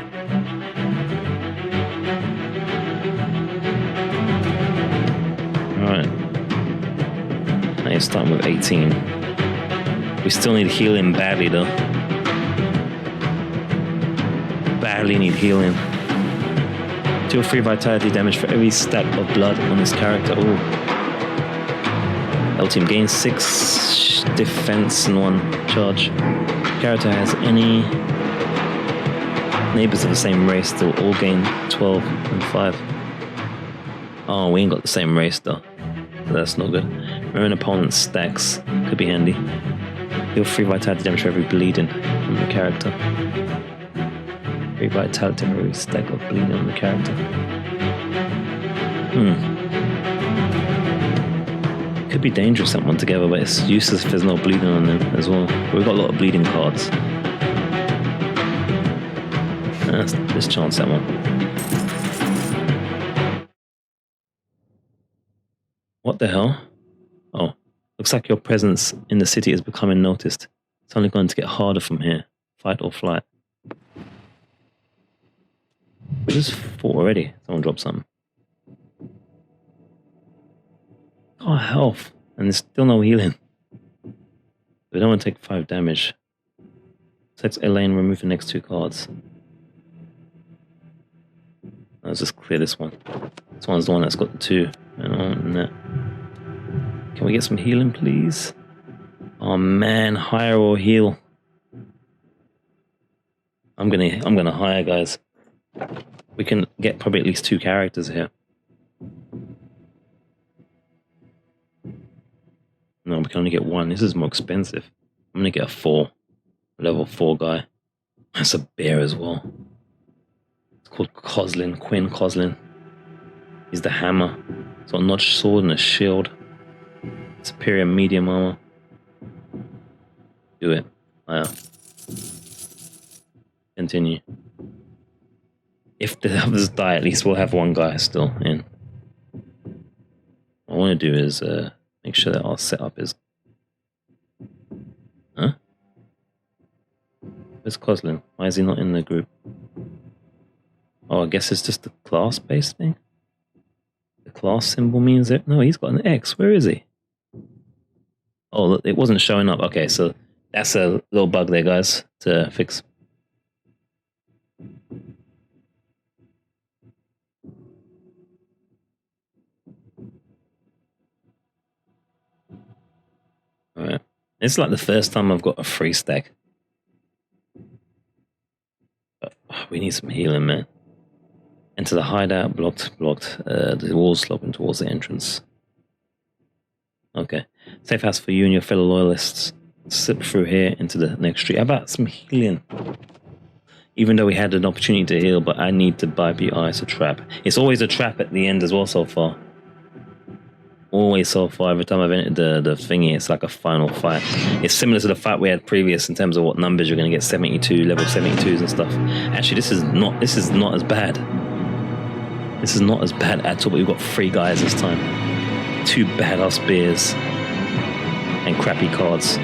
Alright. Now you're starting with 18. We still need healing badly though. Badly need healing. Deal 3 vitality damage for every stack of blood on this character. Ooh. L team gains 6 defense and 1 charge. Character has any neighbors of the same race, they'll all gain 12 and 5. Oh, we ain't got the same race though. So that's not good. Remember an opponent's stacks. Could be handy. Deal 3 vitality damage for every bleeding on the character. 3 vitality for every stack of bleeding on the character. Could be dangerous that one together, but it's useless if there's no bleeding on them as well. But we've got a lot of bleeding cards. Let's chance that one. What the hell? Oh, looks like your presence in the city is becoming noticed. It's only going to get harder from here. Fight or flight. We just fought already. Someone dropped something. Oh, health. And there's still no healing. We don't want to take 5 damage. Selects Elaine, remove the next 2 cards. Let's just clear this one. This one's the one that's got the 2. And that. Can we get some healing, please? Oh man, hire or heal. I'm gonna hire, guys. We can get probably at least 2 characters here. No, we can only get 1. This is more expensive. I'm gonna get a 4. Level 4 guy. That's a bear as well. It's called Coslin, Quinn Coslin. He's the hammer. It's got a notched sword and a shield. Superior medium armor. Do it. Continue. If the others die, at least we'll have 1 guy still in. Oh, want to do is make sure that our setup is... Huh? Where's Coslin? Why is he not in the group? Oh, I guess it's just the class-based thing? The class symbol means it? No, he's got an X. Where is he? Oh, look, it wasn't showing up. Okay, so that's a little bug there, guys, to fix. Alright. It's like the first time I've got a free stack. But, we need some healing, man. Enter the hideout, blocked. The wall's sloping towards the entrance. Okay. Safe house for you and your fellow loyalists. Slip through here into the next street. How about some healing? Even though we had an opportunity to heal, but I need to buy BI. It's a trap. It's always a trap at the end as well so far. Always so far. Every time I've entered the thingy, it's like a final fight. It's similar to the fight we had previous in terms of what numbers you're going to get. 72, level 72s and stuff. Actually, this is not as bad. This is not as bad at all, but we've got 3 guys this time. 2 badass spears. And crappy cards.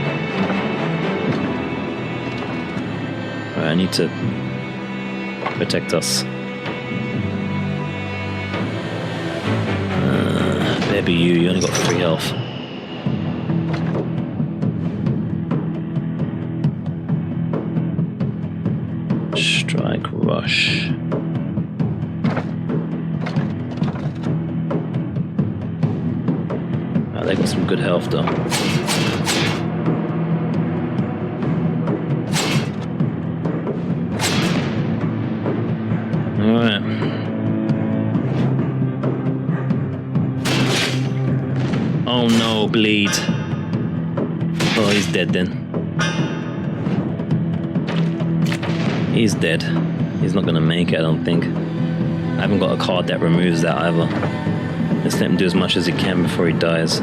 Alright, I need to protect us. Baby, you only got 3 health. Strike rush. They got some good health though. Alright. Oh no, bleed. Oh, he's dead then. He's dead. He's not gonna make it, I don't think. I haven't got a card that removes that either. Let's let him do as much as he can before he dies.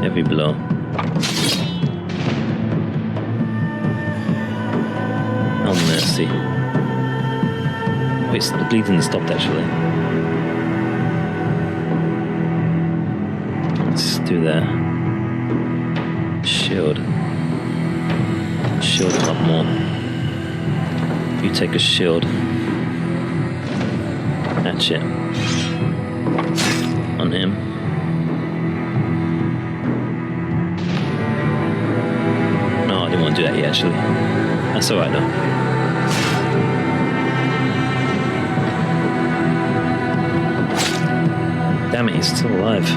Heavy blow. Oh, mercy. Wait, the bleeding stopped actually. Let's do that. Shield. Shield him up more. You take a shield. That's it. On him. No, I didn't want to do that yet, actually. That's alright, though. Damn it, he's still alive.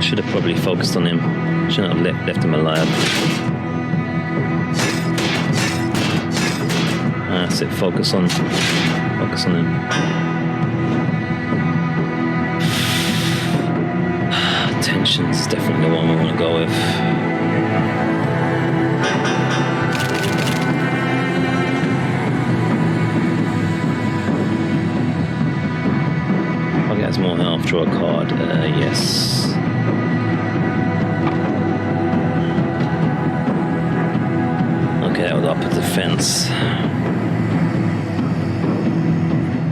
Should have probably focused on him. Shouldn't have left him alive. That's it, focus on him. Tension's definitely the one we want to go with. I'll get more health, draw a card. Yes. Okay, that was up at the fence.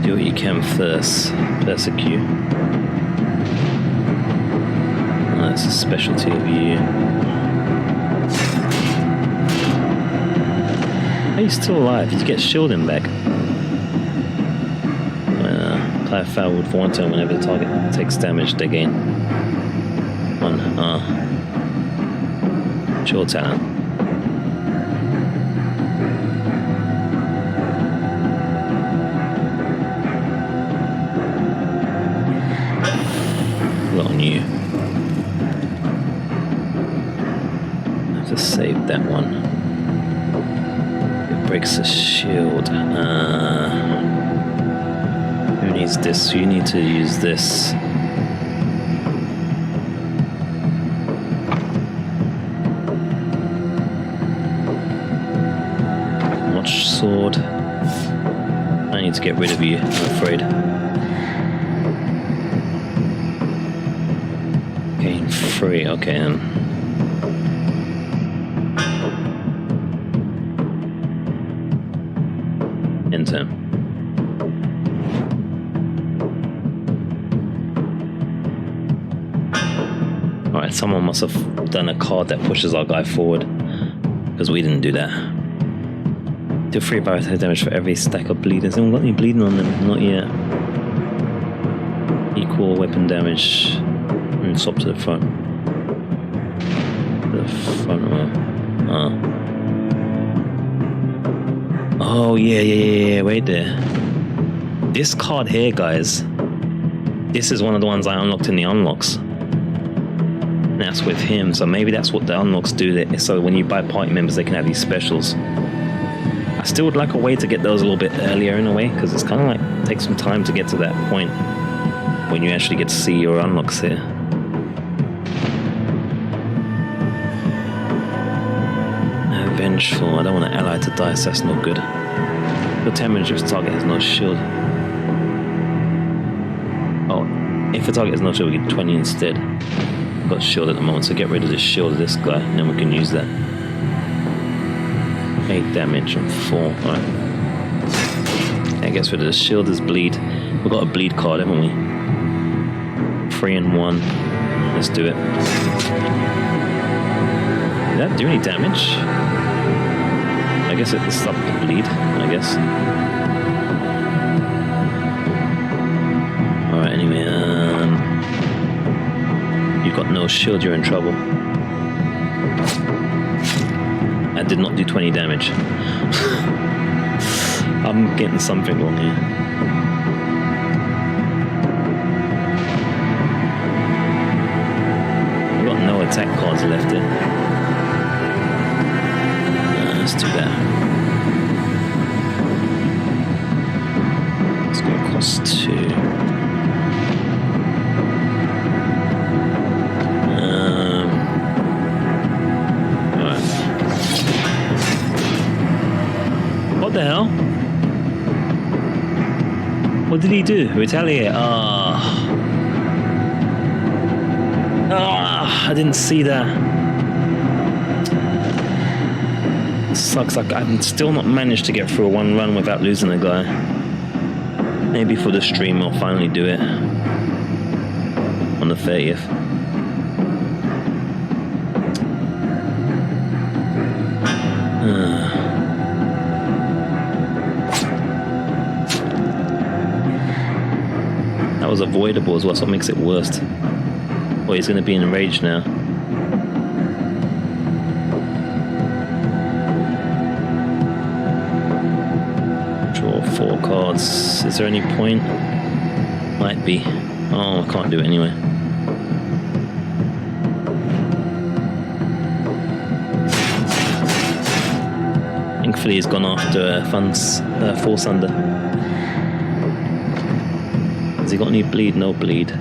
Do what you can first. Persecute. Oh, that's a specialty of you. Are you still alive? Did you get shielding back? Apply a foul wound for 1 turn whenever the target takes damage, they gain 1. Sure talent. On you. I have to save that one. It breaks the shield. Who needs this? You need to use this. Watch sword. I need to get rid of you, I'm afraid. Gain 3, okay then. Enter. Alright, someone must have done a card that pushes our guy forward. Because we didn't do that. Do 3 barricade damage for every stack of bleed. Has anyone got any bleeding on them? Not yet. Equal weapon damage. And swap to the front. The front row. Oh, yeah. Wait there. This card here, guys. This is one of the ones I unlocked in the unlocks. And that's with him. So maybe that's what the unlocks do. So when you buy party members, they can have these specials. I still would like a way to get those a little bit earlier in a way, because it's kind of like takes some time to get to that point when you actually get to see your unlocks here. Vengeful. I don't want an ally to die, so that's not good. The damage if the target has no shield. Oh, if the target has no shield, we get 20 instead. I've got shield at the moment, so get rid of the shield of this guy, and then we can use that. 8 damage and 4. Alright. That gets rid of the shield as bleed. We've got a bleed card, haven't we? 3 and 1. Let's do it. Did that do any damage? I guess it stopped the bleed, I guess. Alright, anyway, you've got no shield, you're in trouble. That did not do 20 damage. I'm getting something wrong here. We've got no attack cards left here. That's too bad. It's going to cost 2. Alright. What the hell? What did he do? Retaliate? I didn't see that. Sucks. I've still not managed to get through one run without losing a guy. Maybe for the stream I'll finally do it on the 30th. That was avoidable as well, so it makes it worse. Oh, he's going to be enraged now. Draw 4 cards. Is there any point? Might be. Oh, I can't do it anyway. Thankfully he's gone after Force Under. Has he got any bleed? No bleed.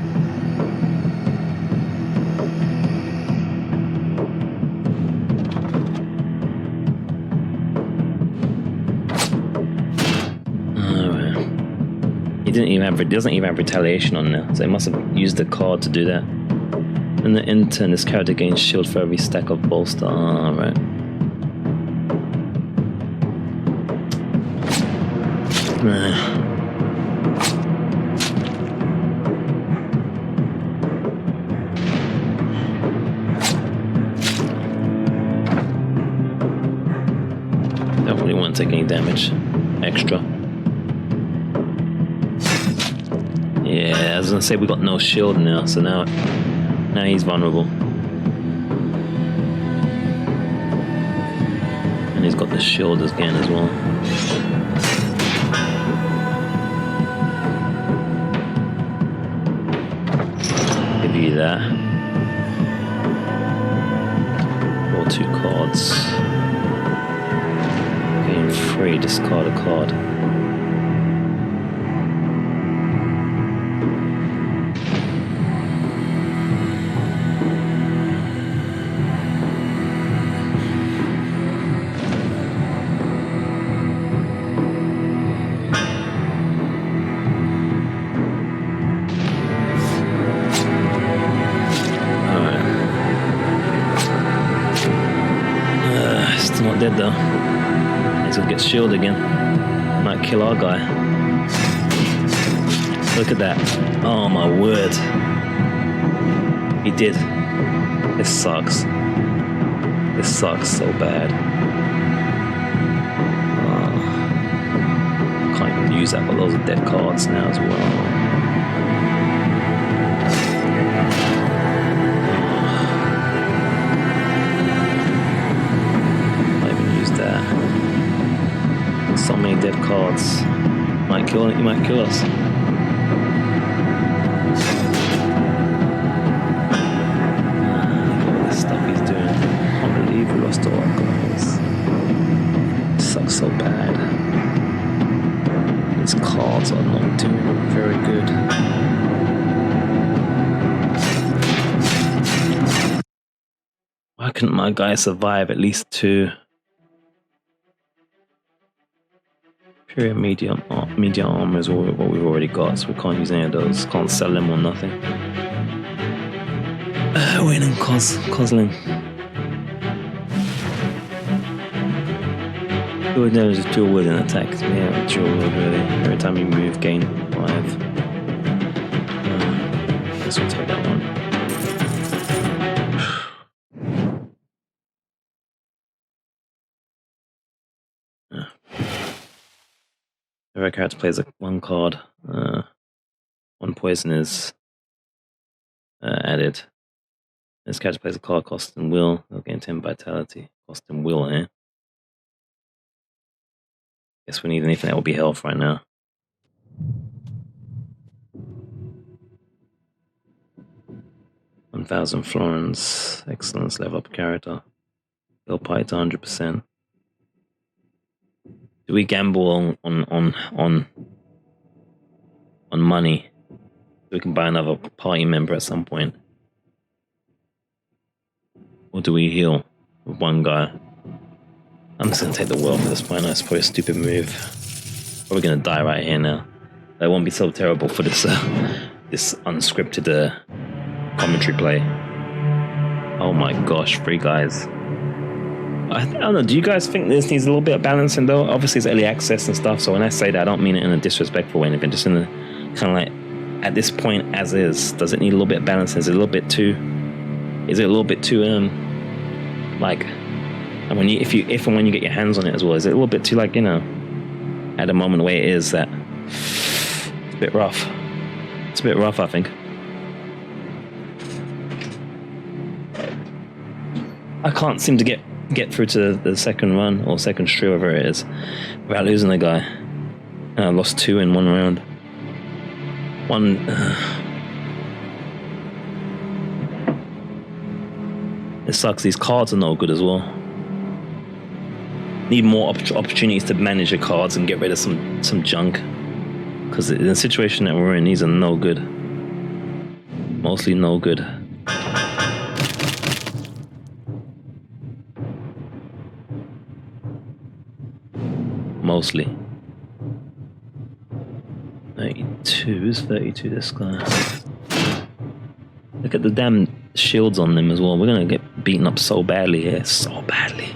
He doesn't even have retaliation on now, so he must have used the card to do that. In the end turn, this character gains shield for every stack of bolster. Alright. Definitely won't take any damage. Extra. Yeah, I was gonna say we got no shield now, so now he's vulnerable. And he's got the shield again as well. Give you that. Draw 2 cards. Gain 3, discard a card. Not dead though. He's gonna get shield again. Might kill our guy. Look at that. Oh my word. He did. This sucks. This sucks so bad. Can't even use that, but those are dead cards now as well. Can't even use that. So many dead cards. Might kill it. He might kill us. We lost all our guys. It sucks so bad. These cards are not doing very good. Why couldn't my guy survive at least 2? Period medium armor is what we've already got, so we can't use any of those. Can't sell them or nothing. Wayne and Cosling. Good damage is dual wood and attack. Yeah, dual wood really. Every time you move, gain 5. Guess we'll take that one. The red character plays 1 card. 1 poison is added. This character plays a card cost and will. They'll gain 10 vitality. Cost and will, eh? Guess we need anything that will be health right now. $1,000 florins. Excellence, level up character. Heal pie to 100%. Do we gamble on money? So we can buy another party member at some point. Or do we heal with 1 guy? I'm just gonna take the world at this point. That's probably a stupid move. Probably gonna die right here now. That won't be so terrible for this this unscripted commentary play. Oh my gosh, 3 guys. I don't know, do you guys think this needs a little bit of balancing though? Obviously it's early access and stuff, so when I say that I don't mean it in a disrespectful way or anything, just in a kind of like, at this point as is, does it need a little bit of balance? Is it a little bit too like, and when you if and when you get your hands on it as well, is it a little bit too, like, you know, at the moment the way it is, that it's a bit rough. It's a bit rough, I think. I can't seem to get through to the second run or second stream, whatever it is, without losing the guy. And I lost 2 in 1 round. It sucks. These cards are no good as well. Need more opportunities to manage your cards and get rid of some junk. Because in the situation that we're in, these are no good. Mostly no good. Mostly. 32 is 32, this guy. Look at the damn shields on them as well. We're gonna get beaten up so badly here. So badly.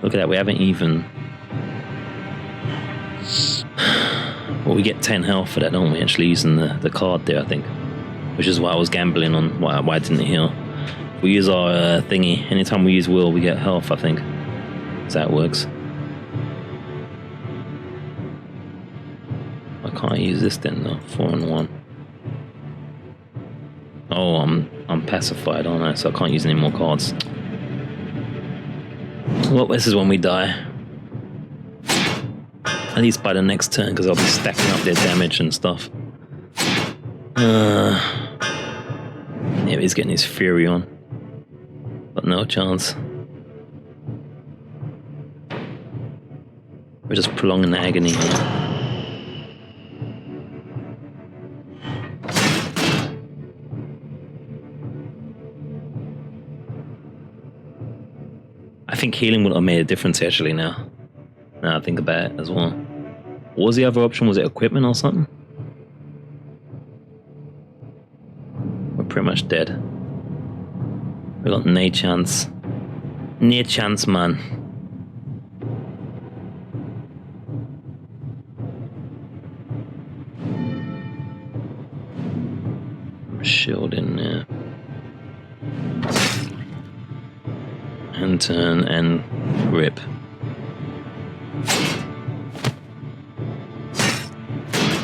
Look at that, we haven't even... Well, we get 10 health for that, don't we? Actually using the card there, I think. Which is why I was gambling on why I didn't heal. We use our thingy. Anytime we use will, we get health, I think. So that works. I can't use this then though. 4 and 1. Oh, I'm pacified, aren't I? So I can't use any more cards. Well, this is when we die. At least by the next turn, because I'll be stacking up their damage and stuff. Yeah, he's getting his fury on. But no chance. We're just prolonging the agony here. I think healing would have made a difference actually now. Now I think about it as well. What was the other option? Was it equipment or something? We're pretty much dead. We got no chance. No chance, man. some shield in there. And turn and grip.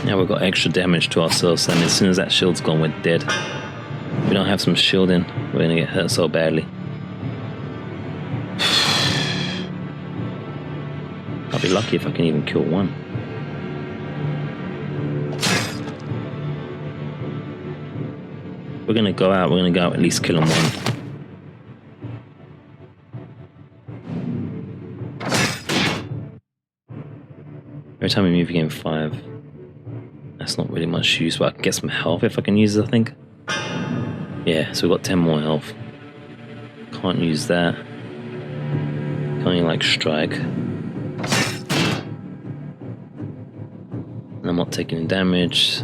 Now we've got extra damage to ourselves, and as soon as that shield's gone, we're dead. If we don't have some shielding, we're gonna get hurt so badly. I'll be lucky if I can even kill one. We're gonna go out at least killing one. Every time we move, we gain 5. That's not really much use, but I can get some health if I can use it, I think. Yeah, so we've got 10 more health. Can't use that. Can't even, like, strike. And I'm not taking damage.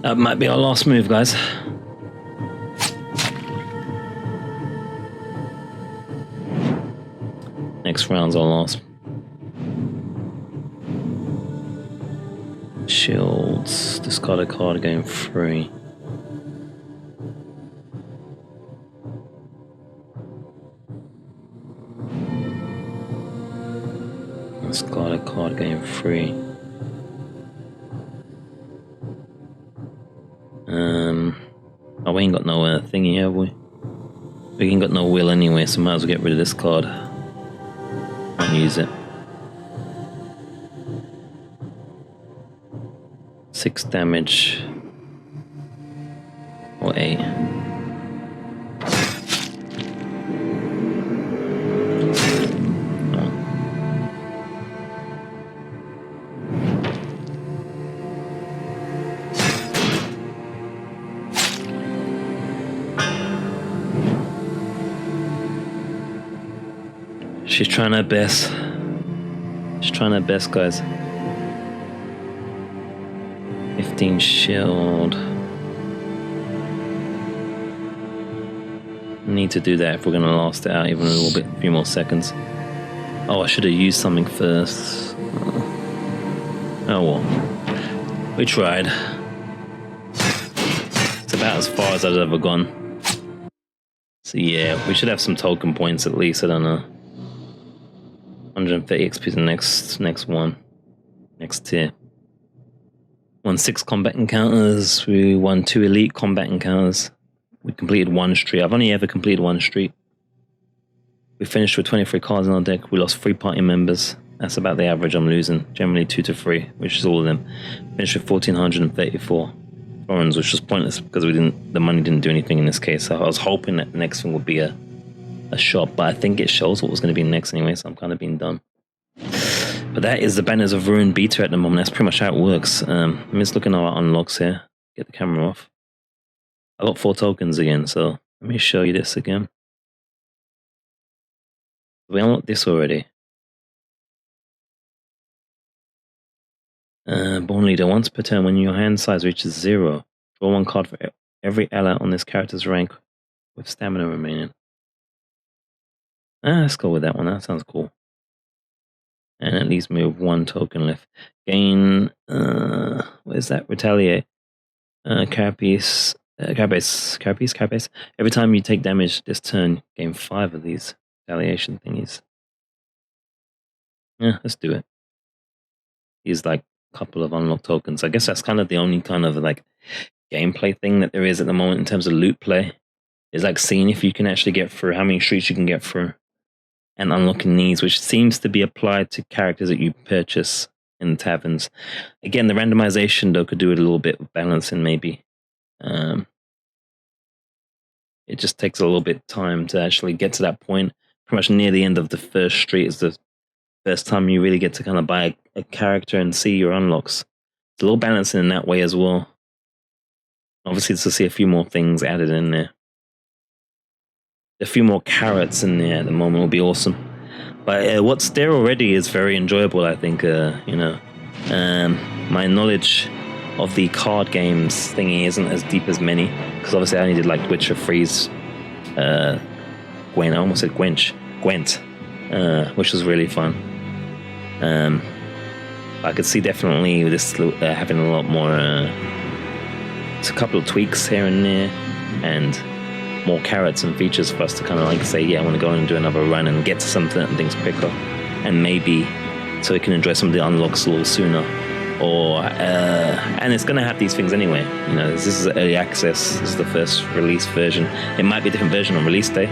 That might be our last move, guys. Next round's our last. Shields. Discard a card, going free. Discard a card, going free. Oh, we ain't got no thingy, have we? We ain't got no will anyway, so might as well get rid of this card and use it. 6 damage or 8. She's trying her best. She's trying her best, guys. 15 shield. Need to do that if we're going to last it out even a little bit, a few more seconds. Oh, I should have used something first. Oh well. We tried. It's about as far as I've ever gone. So yeah, we should have some token points at least, I don't know. 130 XP to the next one. Next tier. Won 6 combat encounters. We won 2 elite combat encounters. We completed 1 street. I've only ever completed 1 street. We finished with 23 cards in our deck. We lost 3 party members. That's about the average I'm losing. Generally 2 to 3, which is all of them. Finished with 1,434 foreigns, which was pointless because the money didn't do anything in this case. So I was hoping that the next thing would be a shop, but I think it shows what was going to be next anyway, so I'm kind of being done. But that is the Banners of Ruin beta at the moment. That's pretty much how it works. I'm just looking at our unlocks here. Get the camera off. I got 4 tokens again, so let me show you this again. We unlocked this already. Born Leader. Once per turn, when your hand size reaches 0, draw 1 card for every ally on this character's rank with stamina remaining. Let's go with that one. That sounds cool. And at least move 1 token left. Gain, where's that? Retaliate. Carapace. Every time you take damage this turn, gain 5 of these retaliation thingies. Yeah, let's do it. These like a couple of unlocked tokens. I guess that's kind of the only kind of like gameplay thing that there is at the moment in terms of loot play. Is like seeing if you can actually get through, how many streets you can get through. And unlocking these, which seems to be applied to characters that you purchase in taverns. Again, the randomization though could do it a little bit of balancing maybe. It just takes a little bit of time to actually get to that point. Pretty much near the end of the first street is the first time you really get to kind of buy a character and see your unlocks. It's a little balancing in that way as well. Obviously, to see a few more things added in there. A few more carrots in there at the moment will be awesome. But what's there already is very enjoyable, I think. You know, my knowledge of the card games thingy isn't as deep as many, because obviously I only did like Witcher 3's Gwen. I almost said Gwent, which was really fun. I could see definitely this having a lot more It's a couple of tweaks here and there, and more carrots and features for us to kind of like say, yeah, I want to go and do another run and get to some certain things quicker, and maybe so we can enjoy some of the unlocks a little sooner. Or and it's going to have these things anyway. You know, this is early access. This is the first release version. It might be a different version on release day,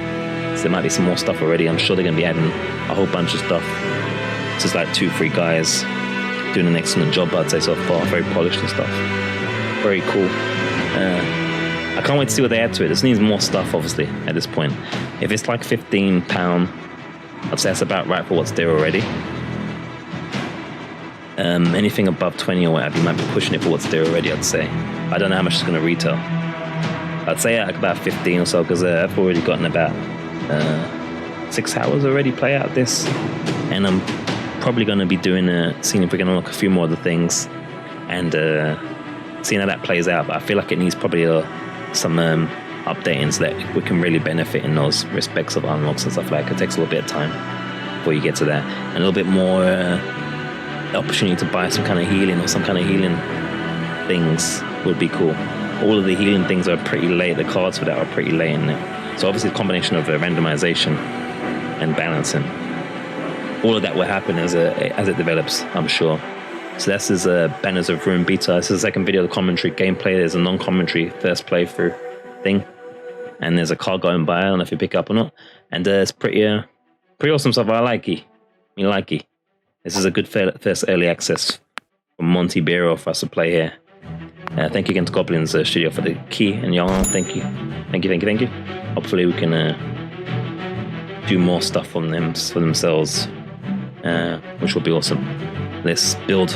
so there might be some more stuff already. I'm sure they're going to be adding a whole bunch of stuff. It's just like 2-3 guys doing an excellent job, I'd say, so far. Very polished and stuff. Very cool. I can't wait to see what they add to it. This needs more stuff, obviously, at this point. If it's like £15, I'd say that's about right for what's there already. Anything above 20 or whatever, you might be pushing it for what's there already, I'd say. I don't know how much it's going to retail. I'd say like about 15 or so, because I've already gotten about 6 hours already play out this. And I'm probably going to be doing seeing if we can unlock a few more of the things and seeing how that plays out. But I feel like it needs probably some updating so that we can really benefit in those respects of unlocks and stuff like that. It takes a little bit of time before you get to that. And a little bit more opportunity to buy some kind of healing or some kind of healing things would be cool. All of the healing things are pretty late. The cards for that are pretty late in there. So obviously a combination of randomization and balancing. All of that will happen as it develops, I'm sure. So this is Banners of Ruin beta. This is the second video of the commentary gameplay. There's a non-commentary first playthrough thing. And there's a car going by. I don't know if you pick up or not. And it's pretty awesome stuff. I like it. This is a good first early access from MonteBearo for us to play here. Thank you again to Goblinz Studio for the key, and Jan, thank you. Hopefully we can do more stuff from them for themselves, which will be awesome. Let's build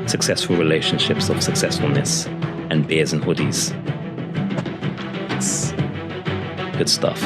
successful relationships of successfulness and beers and hoodies. It's good stuff.